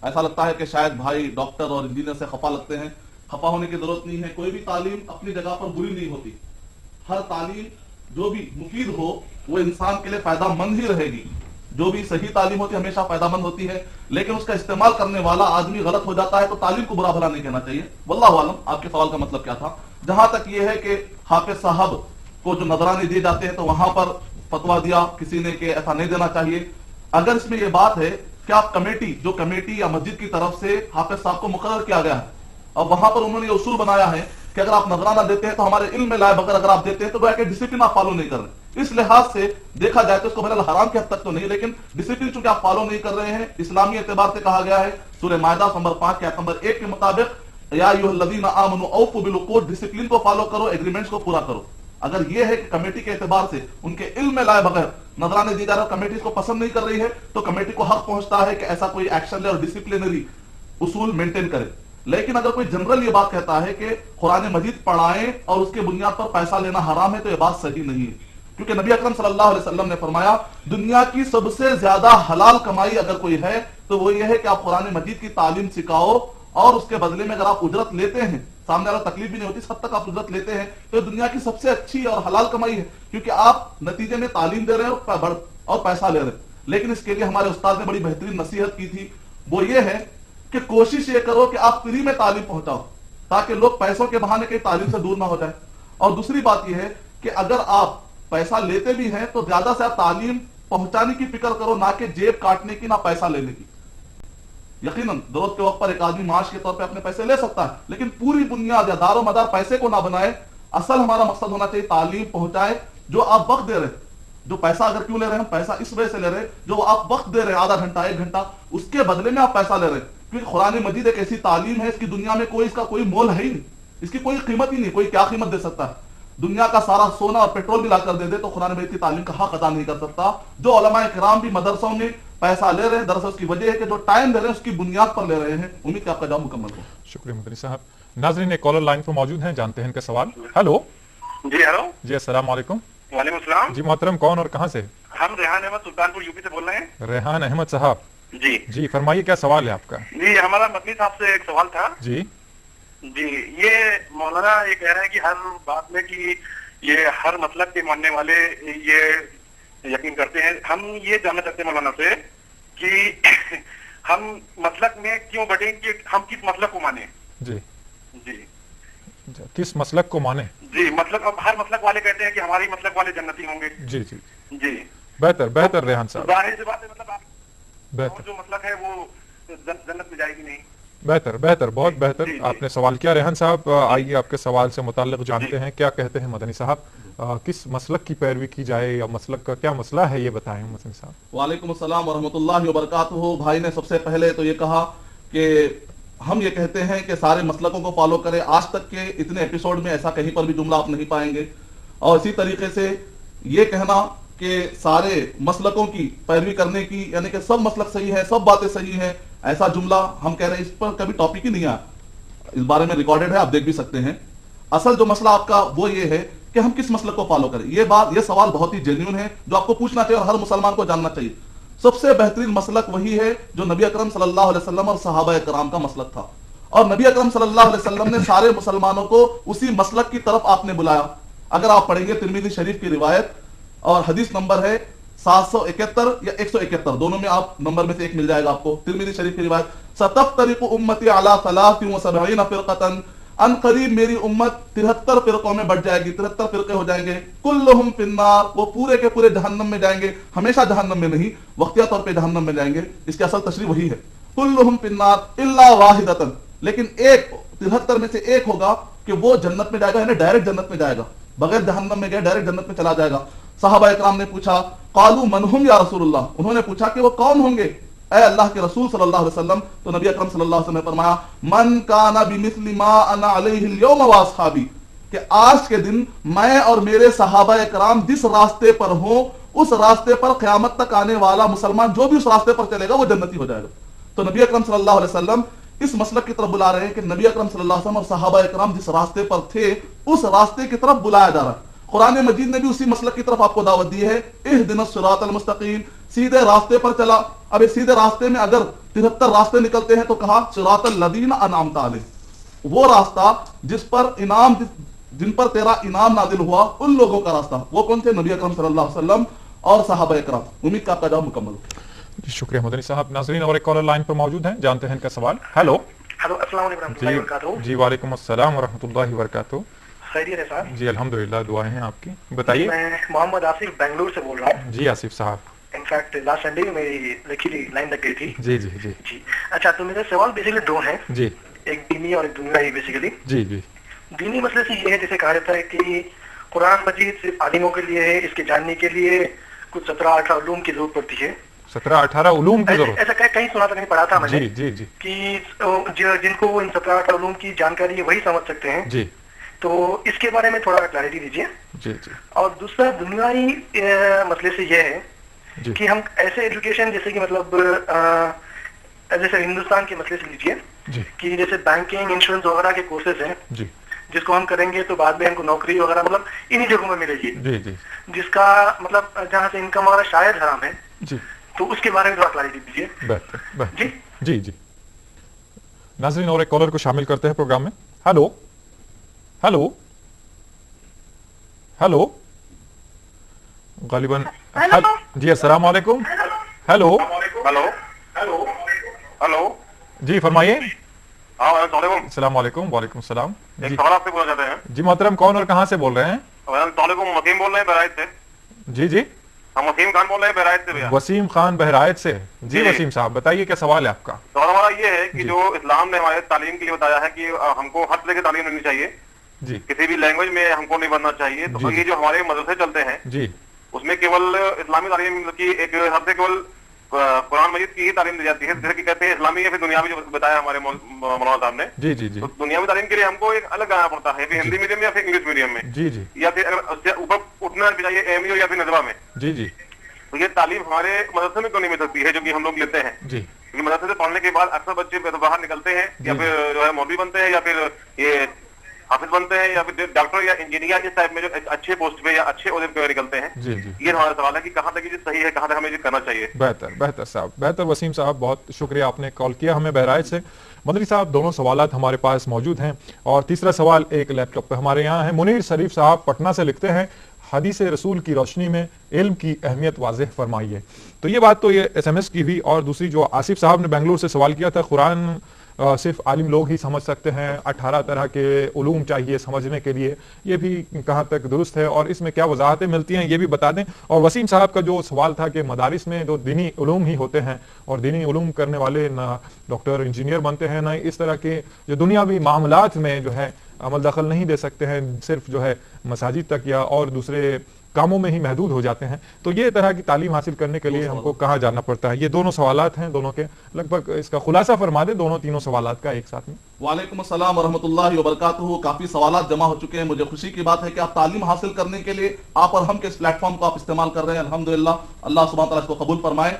ऐसा लगता है कि शायद भाई डॉक्टर और इंजीनियर से खफा लगते हैं। खफा होने की जरूरत नहीं है। कोई भी तालीम अपनी जगह पर बुरी नहीं होती। हर तालीम जो भी मुफीद हो वो इंसान के लिए फायदामंद ही रहेगी। जो भी सही तालीम होती है हमेशा फायदामंद होती है, लेकिन उसका इस्तेमाल करने वाला आदमी गलत हो जाता है तो तालीम को बुरा भला नहीं कहना चाहिए। वल्लाहु आलम आपके सवाल का मतलब क्या था। जहां तक ये है कि हाफिज साहब को जो नजराने दिए जाते हैं तो वहां पर फतवा दिया किसी ने कि ऐसा नहीं देना चाहिए। अगर इसमें यह बात है कि आप कमेटी या मस्जिद की तरफ से हाफिज साहब को मुकर्रर किया गया है और वहां पर उन्होंने ये उसूल बनाया है कि अगर आप नजराना देते हैं तो हमारे इल्म में लाए बगैर अगर आप देते हैं तो गोया कि डिसिप्लिन आप फॉलो नहीं कर रहे। इस लिहाज से देखा जाए तो इसको बहरहाल हराम के हद तक तो नहीं, लेकिन डिसिप्लिन चूंकि आप फॉलो नहीं कर रहे हैं, इस्लामी एतबार से कहा गया है सूरह मायदा नंबर 5 के आयत नंबर 1 के मुताबिक या अय्युहल्लज़ीना आमनू औफू बिल उक़ूद, डिसिप्लिन को फॉलो करो, एग्रीमेंट्स को पूरा करो। अगर यह है कि कमेटी के एतबार से उनके इल्म में लाए बगैर नजराने दिए जा रहे, कमेटी इसको पसंद नहीं कर रही है, तो कमेटी को हक पहुंचता है कि ऐसा कोई एक्शन ले और डिसिप्लिनरी उसूल मेंटेन करे। लेकिन अगर कोई जनरल ये बात कहता है कि कुरान मजीद पढ़ाएं और उसके बुनियाद पर पैसा लेना हराम है, तो यह बात सही नहीं है। क्योंकि नबी अकरम सल्लल्लाहु अलैहि वसल्लम ने फरमाया दुनिया की सबसे ज्यादा हलाल कमाई अगर कोई है तो वो ये है कि आप कुरान मजीद की तालीम सिखाओ और उसके बदले में अगर आप उजरत लेते हैं, सामने वाला तकलीफ भी नहीं होती, इस हद तक आप उजरत लेते हैं, तो दुनिया की सबसे अच्छी और हलाल कमाई है। क्योंकि आप नतीजे में तालीम दे रहे हैं और पैसा ले रहे हैं। लेकिन इसके लिए हमारे उस्ताद ने बड़ी बेहतरीन नसीहत की थी, वो ये है कि कोशिश ये करो कि आप फ्री में तालीम पहुंचाओ ताकि लोग पैसों के बहाने कहीं तालीम से दूर ना हो जाए। और दूसरी बात यह है कि अगर आप पैसा लेते भी हैं तो ज्यादा से आप तालीम पहुंचाने की फिक्र करो, ना कि जेब काटने की, ना पैसा लेने की। यकीनन जरूरत के वक्त पर एक आदमी माश के तौर पे अपने पैसे ले सकता है, लेकिन पूरी बुनियाद या दारो मदार पैसे को ना बनाए। असल हमारा मकसद होना चाहिए तालीम पहुंचाए। जो आप वक्त दे रहे, जो पैसा अगर क्यों ले रहे हैं, हम पैसा इस वजह से ले रहे, जो आप वक्त दे रहे आधा घंटा 1 घंटा, उसके बदले में आप पैसा ले रहे। क्योंकि कुरान मजीद एक ऐसी तालीम है, इसकी दुनिया में कोई इसका कोई मोल है ही नहीं, इसकी कोई कीमत ही नहीं। कोई क्या कीमत दे सकता है? दुनिया का सारा सोना और पेट्रोल भी लाकर दे दे तो कुरान मजीद की तालीम का हक अदा नहीं कर सकता। जो उलमा किराम भी मदरसों में पैसा ले रहे हैं, दरअसल उसकी वजह है कि जो टाइम दे रहे हैं उसकी बुनियाद पर ले रहे हैं। उम्मीद है आपका जवाब मुकम्मल हो। शुक्रिया मदनी साहब। नाज़रीन, एक कॉलर लाइन पर मौजूद हैं, जानते हैं इनका सवाल। हेलो जी, हेलो जी, अस्सलाम वालेकुम। वालेकुम अस्सलाम जी मोहतरम, कौन और कहाँ से? हम रेहान अहमद सुल्तानपुर यूपी से बोल रहे हैं। रेहान अहमद साहब, जी जी फरमाइए, क्या सवाल है आपका? जी, हमारा मदनी साहब से एक सवाल था। जी जी, ये मौलाना ये कह रहे हैं कि हर बात में कि ये हर मतलब के मानने वाले ये यकीन करते हैं। हम ये जानना चाहते हैं मौलाना से कि हम मसलक में क्यों बढ़े, कि हम किस मसलक को माने। जी जी किस मसलक को माने? जी मतलब अब हर मसलक वाले कहते हैं कि हमारे मसलक वाले जन्नती होंगे। जी जी जी बेहतर रेहान साहब, जाहिर सी बात है, मतलब बेहतर, और जो मसलक है वो जन्नत में जाएगी नहीं। बेहतर बहुत बेहतर जी, जी। आपने सवाल किया। रेहान साहब आइए आपके सवाल से मुताल्लिक जानते हैं, क्या कहते हैं मदनी साहब, किस मसलक की पैरवी की जाए या मसलक का क्या मसला है, ये बताएं मदनी साहब। वालेकुम अस्सलाम वरहमतुल्लाहि वबरकातुहू। भाई ने सबसे पहले तो ये कहा कि हम ये कहते हैं कि सारे मसलकों को फॉलो करें। आज तक के इतने एपिसोड में ऐसा कहीं पर भी जुमला आप नहीं पाएंगे। और इसी तरीके से ये कहना कि सारे मसलकों की पैरवी करने की, यानी कि सब मसलक सही है, सब बातें सही हैं, ऐसा जुमला हम कह रहे हैं, इस पर कभी टॉपिक ही नहीं आया। इस बारे में रिकॉर्डेड है, आप देख भी सकते हैं। असल जो मसला आपका वो ये है कि हम किस मसलक को फॉलो करें। ये सवाल बहुत ही जेन्युइन है जो आपको पूछना चाहिए और हर मुसलमान को जानना चाहिए। सबसे बेहतरीन मसलक वही है जो नबी अकरम सल्लल्लाहु अलैहि वसल्लम और सहाबा कराम का मसलक था, और नबी अकरम सल्लल्लाहु अलैहि वसल्लम ने सारे मुसलमानों को उसी मसलक की तरफ आपने बुलाया। अगर आप पढ़ेंगे तिरमिज़ी शरीफ की रिवायत और हदीस नंबर है 771 या 171, दोनों में आप नंबर में से एक मिल जाएगा आपको। तिरमिज़ी शरीफ की रिवायत, सतफ्तरिकु उम्मती अला 73 फिरक़तन, अन करीब मेरी उम्मत 73 फिरकों में बढ़ जाएगी, 73 फिरके हो जाएंगे। कुल्लुहुम फिन्नार, वो पूरे के पूरे जहन्नम में जाएंगे, हमेशा जहन्नम में नहीं, वक्तिया तौर पे जहन्नम में जाएंगे। इसकी असल तशरीह वही है, कुल्लुहुम फिन्नार इल्ला वाहिदतन, लेकिन एक 73 में से एक होगा कि वो जन्नत में जाएगा, यानी डायरेक्ट जन्नत में जाएगा, बगैर जहन्नम में गए डायरेक्ट जन्नत में चला जाएगा। सहाबा इकराम ने पूछा, कालू मनहुम या रसूलुल्लाह, उन्होंने पूछा कि वो कौन होंगे ऐ अल्लाह के रसूल सल्लल्लाहु अलैहि वसल्लम। तो नबी अकरम सल्लल्लाहु अलैहि वसल्लम ने फरमाया, मन काना बिमिस्लि मा अना अलैहि अल-यौम व अस्हाबी, कि आज के दिन मैं और मेरे सहाबा इकराम जिस रास्ते पर हो, उस रास्ते पर क़यामत तक आने वाला मुसलमान जो भी उस रास्ते पर चलेगा वो जन्नती हो जाएगा। तो नबी अकरम सल्लल्लाहु अलैहि वसल्लम इस मसलक की तरफ बुला रहे हैं कि नबी अकरम सल्लल्लाहु अलैहि वसल्लम और सहाबा इकराम जिस रास्ते पर थे उस रास्ते की तरफ बुलाया जा रहा है। कुरान मजीद ने भी उसी मसलक की तरफ आपको दावत दी है, इहदिनस सिरातल मुस्तकीम, सीधे रास्ते पर चला। अब इस सीधे रास्ते में अगर 73 रास्ते निकलते हैं तो कहा सिरातल लदीना अनअमता अलैहिम, वो रास्ता जिस पर इनाम, जिन पर तेरा इनाम नाजिल हुआ, उन लोगों का रास्ता। वो कौन थे? नबी अकरम सल्लल्लाहु अलैहि वसल्लम और सहाबा इकराम। उम्मीद का आपका जवाब मुकम्मल हो। शुक्रिया मदनी साहब। नाज़रीन और एक कॉलर लाइन पर मौजूद हैं, जानते हैं इनका सवाल। हेलो अस्सलाम वालेकुम रहमतुल्लाहि व बरकातहू। जी वालेकुम अस्सलाम व रहमतुल्लाहि व बरकातहू। खैरियत है साहब? जी अल्हम्दुलिल्लाह, दुआएं हैं आपकी, बताइए। मैं मोहम्मद आसिफ बेंगलुरु से बोल रहा हूँ। जी आसिफ साहब। इनफैक्ट लास्ट संडे में मेरी लिखी लाइन लग गई थी। जी जी जी जी अच्छा, तो मेरे सवाल बेसिकली दो हैं, जी एक दीनी और एक दुनियावी। बेसिकली जी जी दीनी मसले से ये है, जैसे कहा जाता है कि कुरान मजीद सिर्फ आलिमों के लिए है, इसके जानने के लिए कुछ 17-18 उलूम की जरूरत पड़ती है। 17-18 उलूम की जरूरत? ऐसा कहीं सुना था, कहीं पढ़ा था मैंने। जी जी जी कि जिनको इन 17-18 उलूम की जानकारी है वही समझ सकते हैं। जी, तो इसके बारे में थोड़ा क्लैरिटी दीजिए। जी जी। और दूसरा दुनियावी मसले से यह है जी। कि हम ऐसे एजुकेशन, जैसे कि मतलब जैसे हिंदुस्तान के मसले से लीजिए जी कि जैसे बैंकिंग, इंश्योरेंस वगैरह के कोर्सेज हैं, जी जिसको हम करेंगे तो बाद में हमको नौकरी वगैरह मतलब इन्हीं जगहों में मिलेगी, जी जी जिसका मतलब जहाँ से इनकम वगैरह शायद हराम है, जी। तो उसके बारे में थोड़ा क्लैरिटी दीजिए। बेहतर जी जी जी। नाज़रीन और एक कॉलर को शामिल करते हैं प्रोग्राम में। हेलो हेलो हेलो, गालिबन जी अस्सलाम वालेकुम। हेलो हेलो हेलो हेलो जी फरमाइए। हाँ वालेकुम। अस्सलाम वालेकुम। वालेकुम सलाम। एक सवाल आपसे पूछना चाहते हैं। जी मोहतरम, कौन और कहाँ से बोल रहे हैं? वसीम बोल रहे हैं बहराइच से। जी जी, हम वसीम खान बोल रहे हैं बहराइच से भैया। वसीम खान बहराइच से। जी वसीम साहब बताइए, क्या सवाल है आपका? सवाल हमारा ये है कि जो इस्लाम ने हमारे तालीम के लिए बताया है कि हमको हर तरह की तालीम लेनी चाहिए, जी, किसी भी लैंग्वेज में हमको नहीं बनना चाहिए। तो ये जो हमारे मदरसे चलते हैं जी, उसमें केवल इस्लामी तालीम की एक हद से केवल कुरान मजीद की ही तालीम दी जाती है, जैसे कि कहते हैं इस्लामी या फिर दुनियावी, जो बताया हमारे मौलाना साहब ने। जी जी जी। तो दुनियावी तालीम के लिए हमको एक अलग आना पड़ता है, हिंदी मीडियम या फिर इंग्लिश मीडियम में, जी जी, या फिर अगर उससे ऊपर उठना चाहिए एमयू या फिर नजवा में। जी जी। तो ये तालीम हमारे मदरसे में क्यों नहीं मिल सकती है, जो कि हम लोग लेते हैं? जी, क्योंकि मदरसे से पढ़ने के बाद अक्सर बच्चे बाहर निकलते हैं, या फिर जो है मौलवी बनते हैं, या फिर ये हाफिज बनते हैं, या फिर डॉक्टर या इंजीनियर, इस टाइप में जो अच्छे पोस्ट पे या अच्छे ओहदे पे निकलते हैं। जी जी। ये हमारा सवाल है कि कहाँ तक ये सही है, कहाँ तक हमें ये करना चाहिए। बेहतर साहब, बेहतर वसीम साहब, बहुत शुक्रिया, आपने कॉल किया हमें बहराइच से। मदनी साहब, दोनों सवालात हमारे पास मौजूद हैं। और तीसरा सवाल एक लैपटॉप पे हमारे यहाँ है। मुनीर शरीफ साहब पटना से लिखते हैं, हदीस रसूल की रोशनी में इल्म की अहमियत वाज़ेह फरमाइए। तो ये बात तो ये SMS की हुई, और दूसरी जो आसिफ साहब ने बेंगलुरु से सवाल किया था, कुरान सिर्फ आलिम लोग ही समझ सकते हैं, 18 तरह के उलूम चाहिए समझने के लिए, ये भी कहाँ तक दुरुस्त है और इसमें क्या वजाहतें मिलती हैं ये भी बता दें। और वसीम साहब का जो सवाल था कि मदारिस में जो दीनी उलूम ही होते हैं और दीनी उलूम करने वाले ना डॉक्टर इंजीनियर बनते हैं, ना इस तरह के जो दुनियावी मामलात में जो है अमल दखल नहीं दे सकते हैं, सिर्फ जो है मसाजिद तक या और दूसरे कामों में ही महदूद हो जाते हैं, तो ये तरह की तालीम हासिल करने के लिए हमको कहाँ जाना पड़ता है? ये दोनों सवालात हैं, दोनों के लगभग इसका खुलासा फरमा दे दोनों तीनों सवालात का एक साथ में। वालेकुम अस्सलाम व रहमतुल्लाहि व बरकातुहू। काफी सवालात जमा हो चुके हैं। मुझे खुशी की बात है कि आप तालीम हासिल करने के लिए आप और हम के इस प्लेटफॉर्म को आप इस्तेमाल कर रहे हैं। अल्हम्दुलिल्लाह, अल्लाह सुब्हानहू व तआला इसको कबूल फरमाए।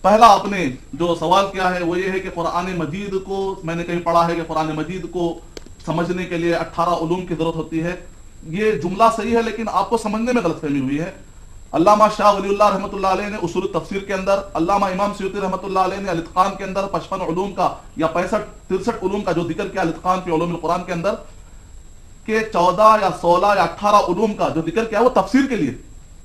पहला आपने जो सवाल किया है वो ये है कि कुरान मजीद को, मैंने कहीं पढ़ा है कि कुरान मजीद को समझने के लिए 18 उलूम की जरूरत होती है। ये जुमला सही है, लेकिन आपको समझने में गलतफहमी हुई है। अल्लामा शाह वलीउल्लाह रहमतुल्लाह अलैह ने उसूल तफसीर के अंदर, अल्लामा इमाम सयूती रहमतुल्लाह अलैह ने अल-इत्क़ान के अंदर 55 उलूम का या 63 उलूम का जो जिक्र किया अल-इत्क़ान फी उलूमिल कुरान के अंदर, के 14 या 16 या 18 उलूम का जो जिक्र किया वो तफसीर के लिए,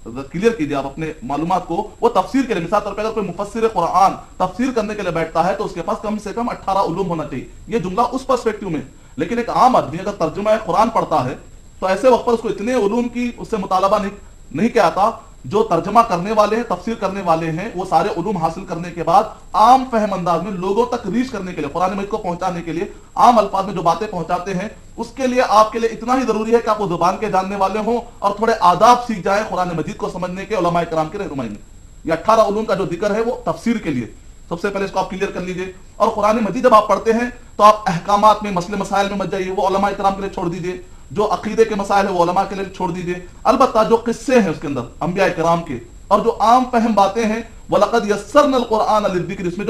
क्लियर कीजिए आप अपने मालूमात को, वो तफसीर के लिए। मिसाल तौर पर अगर कोई मुफस्सिर कुरान तफसीर करने के लिए बैठता है तो उसके पास कम से कम 18 उलूम होना चाहिए। ये जुमला उस पर्सपेक्टिव में। लेकिन एक आम आदमी अगर तर्जुमा कुरान पढ़ता है तो ऐसे वक्त पर उसको इतने उलूम की उससे मुतालबा नहीं किया था। जो तर्जमा करने वाले हैं, तफसीर करने वाले हैं, वो सारे उलूम हासिल करने के बाद आम फहम अंदाज में लोगों तक रीच करने के लिए, कुरान मजीद को पहुंचाने के लिए, आम अल्फाज में जो बातें पहुंचाते हैं, उसके लिए आपके लिए इतना ही जरूरी है कि आप वो जुबान के जानने वाले हों और थोड़े आदाब सीख जाएं कुरान मजीद को समझने के उलमाए किराम की रहनुमाई में। ये 18 उलूम का जो जिक्र है वो तफसीर के लिए, सबसे पहले इसको आप क्लियर कर लीजिए। और कुरान मजीद जब आप पढ़ते हैं तो आप अहकामात में, मसले मसाइल में मत जाइए, वो उलमाए किराम के लिए छोड़ दीजिए। जो अकीदे के मसाइल है वो उलमा के लिए छोड़ दीजिए। अलबत्ता जो किस्से हैं उसके अंदर अंबिया किराम के और जो आम फहम बातें हैं, वलक़द यस्सरनल कुरान लिज़्ज़िक्र, इसमें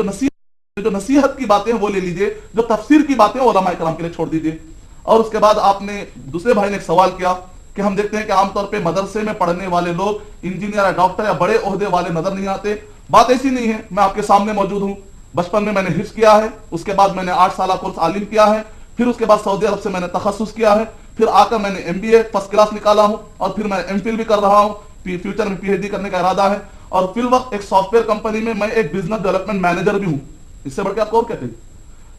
जो नसीहत की बातें हैं वो ले लीजिए। जो तफसीर की बातें हैं उलमाए किराम के लिए छोड़ दीजिए। और उसके बाद आपने दूसरे भाई ने एक सवाल किया कि हम देखते हैं कि आमतौर पर मदरसे में पढ़ने वाले लोग इंजीनियर या डॉक्टर या बड़े ओहदे वाले नजर नहीं आते। बात ऐसी नहीं है, मैं आपके सामने मौजूद हूँ। बचपन में मैंने हिफ्ज़ किया है, उसके बाद मैंने 8 साल कोर्स आलिम किया है, फिर उसके बाद सऊदी अरब से मैंने तखस्सुस किया है, फिर आकर मैंने MBA फर्स्ट क्लास निकाला हूं और फिर मैं MPhil भी कर रहा हूं, फ्यूचर में PhD करने का इरादा है। और फिर वक्त एक सॉफ्टवेयर कंपनी में मैं एक बिजनेस डेवलपमेंट मैनेजर भी हूं। इससे बढ़ के आपको और क्या चाहिए?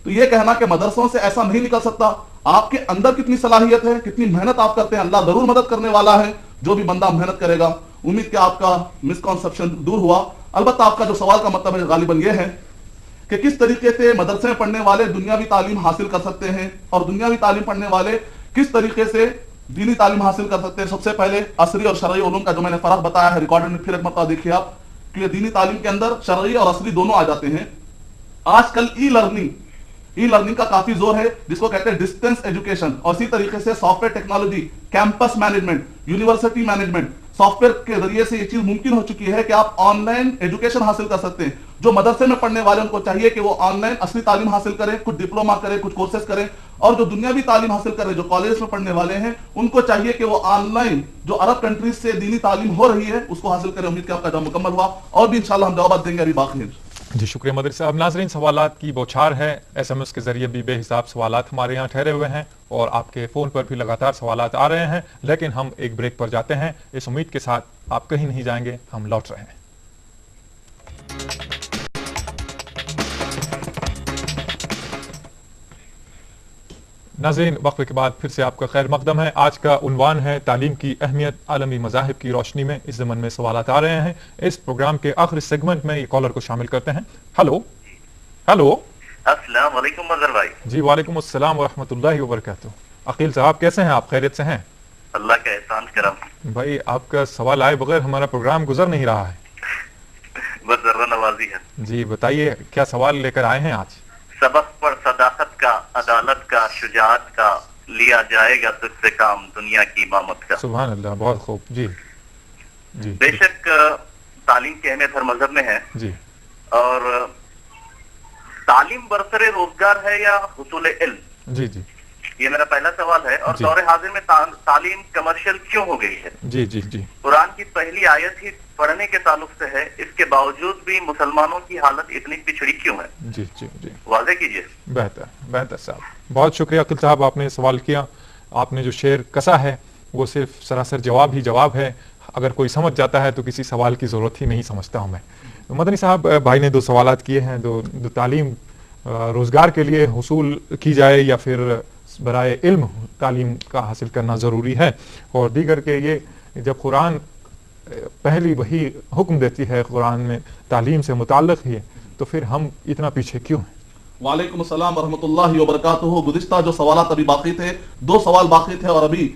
तो ये कहना कि मदरसों से ऐसा नहीं निकल सकता, आपके अंदर कितनी सलाहियत है, कितनी मेहनत आप करते हैं, अल्लाह जरूर मदद करने वाला है जो भी बंदा मेहनत करेगा। उम्मीद कि आपका मिसकॉन्सेप्शन दूर हुआ। अलबत्ता आपका जो सवाल का मतलब है गालिबन ये है कि किस तरीके से मदरसे में पढ़ने वाले दुनियावी तालीम हासिल कर सकते हैं और दुनियावी तालीम पढ़ने वाले किस तरीके से दीनी तालीम हासिल कर सकते हैं। सबसे पहले असरी और शरई उलूम का जो मैंने फर्क बताया है रिकॉर्डेड में, फिर एक मरतबा देखिए आप कि दीनी तालीम के अंदर शरई और असरी दोनों आ जाते हैं। आजकल ई लर्निंग का काफी जोर है, जिसको कहते हैं डिस्टेंस एजुकेशन। और इसी तरीके से software technology, campus management, university management, software के जरिए से ये चीज मुमकिन हो चुकी है कि आप ऑनलाइन एजुकेशन हासिल कर सकते हैं। जो मदरसे में पढ़ने वाले उनको चाहिए कि वो ऑनलाइन असली तालीम हासिल करें, कुछ डिप्लोमा करें, कुछ कोर्सेज करें। और जो दुनियावी तालीम हासिल कर रहे जो कॉलेज में पढ़ने वाले हैं उनको चाहिए कि वो ऑनलाइन जो अरब कंट्रीज से दीनी तालीम हो रही है उसको हासिल करें। उम्मीद कि आपका जवाब मुकम्मल हुआ और भी इंशाल्लाह हम जवाब देंगे, अभी बाकी है। जी शुक्रिया मदरी साहब। नाज़रीन, सवालात की बौछार है, SMS के जरिए भी बेहिसाब सवालात हमारे यहाँ ठहरे हुए हैं और आपके फ़ोन पर भी लगातार सवालात आ रहे हैं। लेकिन हम एक ब्रेक पर जाते हैं इस उम्मीद के साथ आप कहीं नहीं जाएंगे, हम लौट रहे हैं। नाज़रीन, वक्फे के बाद फिर से आपका खैर मकदम है। आज का उन्वान है तालीम की अहमियत आलमी मज़ाहिब की रोशनी में। इस ज़मन में सवालात आ रहे हैं। इस प्रोग्राम के आखिरी सेगमेंट में ये कॉलर को शामिल करते हैं। हेलो हेलो, अस्सलाम वालेकुम मजहर भाई। जी वालेकुम अस्सलाम व रहमतुल्लाहि व बरकातुहू। अकील साहब कैसे हैं आप? खैरियत से हैं? अल्लाह का एहसान करम। भाई आपका सवाल आए बगैर हमारा प्रोग्राम गुजर नहीं रहा है। बस जर्रा नवाजी है। जी बताइए, क्या सवाल लेकर आए हैं आज? सबक पर सदाकत का, अदालत का, शुजाअत का, लिया जाएगा तुझसे काम दुनिया की इमामत का। सुभान अल्लाह, बहुत खूब। जी जी। बेशक तालीम की अहमियत हर मजहब में है जी। और तालीम बरसरे रोजगार है या हुसूल इल्म? जी जी, ये मेरा पहला सवाल है। और दौरे हाजिर में तालीम कमर्शियल क्यों हो गई है? जी जी जी। कुरान की पहली आयत ही पढ़ने के ताल्लुक से है, इसके बावजूद भी मुसलमानों की हालत इतनी पिछड़ी क्यों है? जी जी जी, वाज़े कीजिए। बेहतर बेहतर साहब, बहुत शुक्रिया अकील साहब, आपने सवाल किया। आपने जो शेर कसा है वो सिर्फ सरासर जवाब ही जवाब है। अगर कोई समझ जाता है तो किसी सवाल की ज़रूरत ही नहीं समझता हूँ मैं। तो मदनी साहब, भाई ने 2 सवालात किए हैं, दो तालीम रोज़गार के लिए हुसूल की जाए या फिर बराए इल्म तालीम का हासिल करना ज़रूरी है, और दीगर के ये जब कुरान पहली वही हुक्म देती है कुरान में तालीम से मुताल्लिक़ ही, तो फिर हम इतना पीछे क्यों हैं? वालेकुम अस्सलाम वरहमतुल्लाहि वबरकातुहू। गुज़िश्ता जो सवालात अभी बाकी थे, 2 सवाल बाकी थे और अभी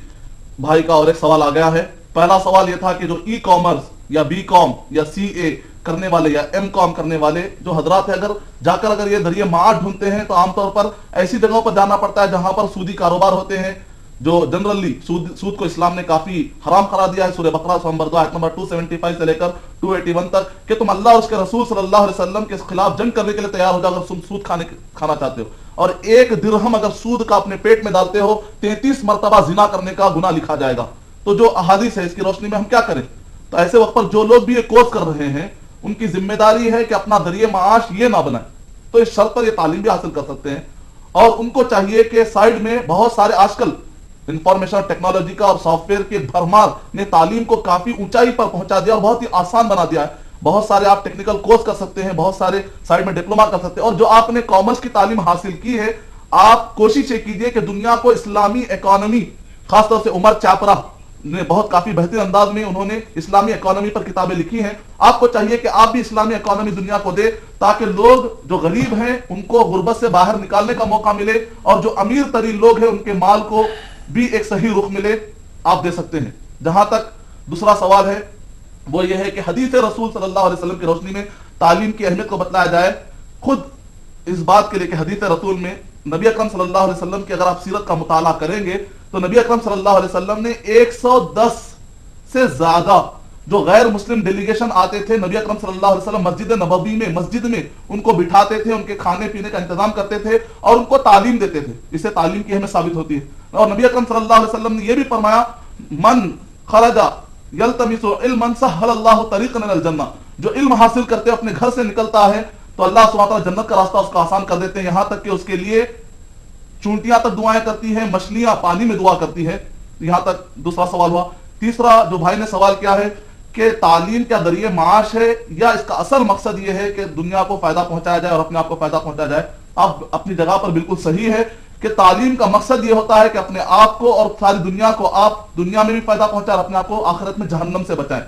भाई का और एक सवाल आ गया है। पहला सवाल यह था कि जो ई कॉमर्स या बी कॉम या CA करने वाले या M.Com करने वाले जो हजरात है, अगर ये जरिए माश ढूंढते हैं तो आमतौर पर ऐसी जगहों पर जाना पड़ता है जहां पर सूदी कारोबार होते हैं, जो जनरली सूद को इस्लाम ने काफी हराम करार दिया है। सूरह बकरा नंबर 2 आयत नंबर 275 से लेकर 281 तक कि तुम अल्लाह और उसके रसूल सल्लल्लाहु अलैहि वसल्लम के खिलाफ जंग करने के लिए तैयार हो जाओ अगर तुम सूद खाना चाहते हो, और 1 दिरहम अगर सूद का अपने पेट में डालते हो 33 मरतबा जिना करने का गुनाह लिखा जाएगा। तो जो अहादीस है इसकी रोशनी में हम क्या करें? तो ऐसे वक्त पर जो लोग भी ये कोर्स कर रहे हैं उनकी जिम्मेदारी है कि अपना जरिए माश ये ना बनाए, तो इस शर्त पर ये तालीम भी हासिल कर सकते हैं। और उनको चाहिए कि साइड में बहुत सारे आजकल इंफॉर्मेशन टेक्नोलॉजी का और सॉफ्टवेयर के भरमार ने तालीम को काफी ऊंचाई पर पहुंचा दिया और बहुत ही आसान बना दिया है। बहुत सारे आप टेक्निकल कोर्स कर सकते हैं, बहुत सारे साइड में डिप्लोमा कर सकते हैं, और जो आपने कॉमर्स की तालीम हासिल की है आप कोशिश ये कीजिए कि दुनिया को इस्लामी इकोनॉमी, खासतौर से उमर चापरा ने बहुत काफी बेहतरीन अंदाज में उन्होंने इस्लामी इकोनॉमी पर किताबें लिखी हैं। आपको चाहिए कि आप भी इस्लामी इकोनॉमी दुनिया को दे ताकि लोग जो गरीब हैं उनको गुर्बत से बाहर निकालने का मौका मिले, और जो अमीर तरीन लोग हैं उनके माल को भी एक सही रुख मिले। आप दे सकते हैं। जहां तक दूसरा सवाल है वो ये है कि हदीस रसूल सल्लल्लाहु अलैहि वसल्लम की रोशनी में तालीम की अहमियत को बतलाया जाए। खुद इस बात के लिए कि हदीस रसूल में नबी अकरम सल्लल्लाहु अलैहि वसल्लम की अगर आप सीरत का मुताला करेंगे तो नबी अकरम सल्लल्लाहु अलैहि वसल्लम ने 110 से ज्यादा जो गैर मुस्लिम डेलीगेशन आते थे, नबी अकरम सल्लल्लाहु अलैहि वसल्लम मस्जिद नबवी में मस्जिद में उनको बिठाते थे, उनके खाने पीने का इंतजाम करते थे और उनको तालीम देते थे। इससे तालीम की अहमियत साबित होती है। और नबी अकरम सल्लल्लाहु अलैहि वसल्लम ने यह भी फरमाया, मन खरजा यल्तमिसु इल्मन सहलल्लाहु तरीक़न इलल जन्नह, जो इल्म हासिल करते अपने घर से निकलता है तो अल्लाह सुब्हानहू व तआला जन्नत का रास्ता उसका आसान कर देते हैं। यहां तक कि उसके लिए चूंटियां तक दुआएं करती हैं, मछलियां पानी में दुआ करती हैं। यहां तक दूसरा सवाल हुआ। तीसरा जो भाई ने सवाल किया है कि तालीम क्या जरिए माश है या इसका असल मकसद ये है कि दुनिया को फायदा पहुंचाया जाए और अपने आप को फायदा पहुंचाया जाए। आप अपनी जगह पर बिल्कुल सही है कि तालीम का मकसद ये होता है कि अपने आप को और सारी दुनिया को आप दुनिया में भी फायदा पहुंचाए और अपने आप को आखिरत में जहन्नम से बचाएं।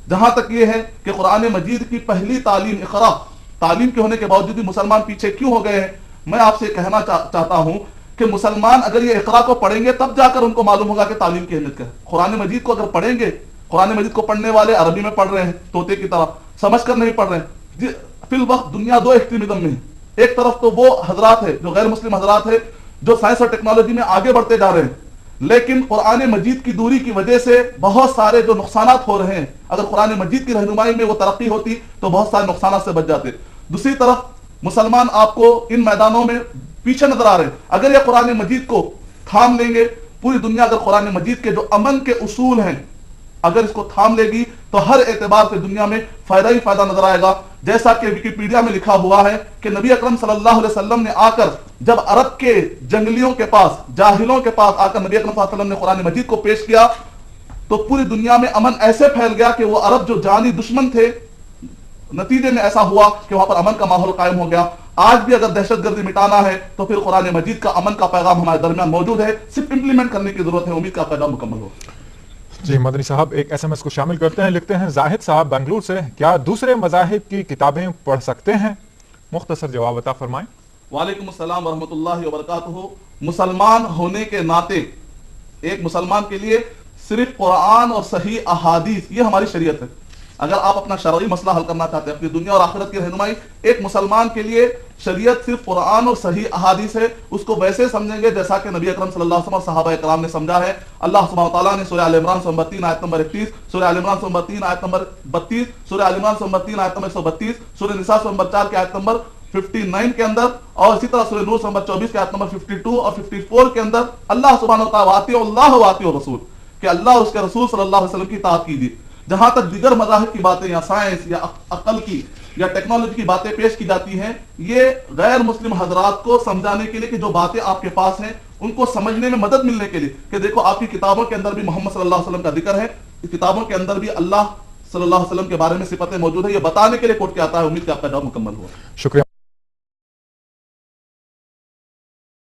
जहां तक ये है कि कुरान मजीद की पहली तालीम इक़रा तालीम के होने के बावजूद भी मुसलमान पीछे क्यों हो गए हैं, मैं आपसे कहना चाहता हूं कि मुसलमान अगर ये इक़रा को पढ़ेंगे तब जाकर उनको मालूम होगा कि तालीम की अहमियत क्या है। कुरान मजीद को अगर पढ़ेंगे, कुरान मजीद को पढ़ने वाले अरबी में पढ़ रहे हैं तोते की तरह, समझकर नहीं पढ़ रहे हैं। फिल वक्त दुनिया 2 एक्सट्रीमिज्म में है। एक तरफ तो वो हजरात है जो गैर मुस्लिम हजरात है जो साइंस और टेक्नोलॉजी में आगे बढ़ते जा रहे हैं, लेकिन कुरान मजीद की दूरी की वजह से बहुत सारे जो नुकसानात हो रहे हैं, अगर कुरान मजीद की रहनुमाई में वो तरक्की होती तो बहुत सारे नुकसानात से बच जाते। दूसरी तरफ मुसलमान आपको इन मैदानों में पीछे नजर आ रहे हैं। अगर ये कुरान मजीद को थाम लेंगे, पूरी दुनिया अगर कुरान मजीद के जो अमन के उसूल हैं अगर इसको थाम लेगी तो हर एतबार से दुनिया में फायदा ही फायदा नजर आएगा। जैसा कि विकिपीडिया में लिखा हुआ है कि नबी अकरम सल्लल्लाहु अलैहि वसल्लम ने आकर जब अरब के जंगलियों के पास, जाहिलों के पास आकर नबी अकरम सल्लल्लाहु अलैहि वसल्लम ने कुरान मजीद को पेश किया तो पूरी दुनिया में अमन ऐसे फैल गया कि वो अरब जो जानी दुश्मन थे, नतीजे में ऐसा हुआ कि वहां पर अमन का माहौल कायम हो गया। आज भी अगर दहशतगर्दी मिटाना है तो फिर कुरान मजीद का अमन का पैगाम हमारे दरमियान मौजूद है, सिर्फ इंप्लीमेंट करने की जरूरत है। उम्मीद का पैगाम मुकम्मल हो। जी मदनी साहब, एक SMS को शामिल करते हैं। लिखते हैं जाहिद साहब बेंगलुरु से, क्या दूसरे मज़ाहिब की किताबें पढ़ सकते हैं? मुख्तसर जवाब अता फरमाएं। वालेकुम अस्सलाम वरहमतुल्लाहि वबरकातुहू। मुसलमान होने के नाते एक मुसलमान के लिए सिर्फ कुरान और सही अहादीस ये हमारी शरीयत है। अगर आप अपना शरई मसला हल करना चाहते हैं, अपनी दुनिया और आखिरत की रहनुमाई, एक मुसलमान के लिए शरीयत सिर्फ कुरान और सही अहादीस है। उसको वैसे समझेंगे जैसा कि नबी अकरम सल्लल्लाहु अलैहि वसल्लम और सहाबा किराम ने समझा है। अल्लाह सुब्हानहू व तआला ने सूरह आल इमरान सूरह 3 आयत नंबर 31, सूरह आल इमरान सूरह 3 आयत नंबर 32, सूरह आल इमरान सूरह 3 आयत नंबर 132, सूरह निसा सूरह नंबर 4 के आयत नंबर 59 के अंदर और इसी तरह सूरह नूर सूरह नंबर 24 के आयत नंबर 52 और 54 के अंदर अल्लाह सुब्हानहू व तआला वातिउल्लाह व वातिउर रसूल कि अल्लाह और उसके रसूल सल्लल्लाहु अलैहि वसल्लम की इताअत कीजिए। जहां तक दीगर मज़ाहिब की बातें या साइंस या अकल की या टेक्नोलॉजी की बातें पेश की जाती हैं, ये गैर मुस्लिम हजरात को समझाने के लिए कि जो बातें आपके पास हैं उनको समझने में मदद मिलने के लिए कि देखो आपकी किताबों के अंदर भी मोहम्मद सल्लल्लाहु अलैहि वसल्लम का जिक्र है, किताबों के अंदर भी अल्लाह सल्लल्लाहु अलैहि वसल्लम के बारे में सिफतें मौजूद है, ये बताने के लिए कोट किया आता है। उम्मीद कि आपका जवाब मुकम्मल हुआ। शुक्रिया।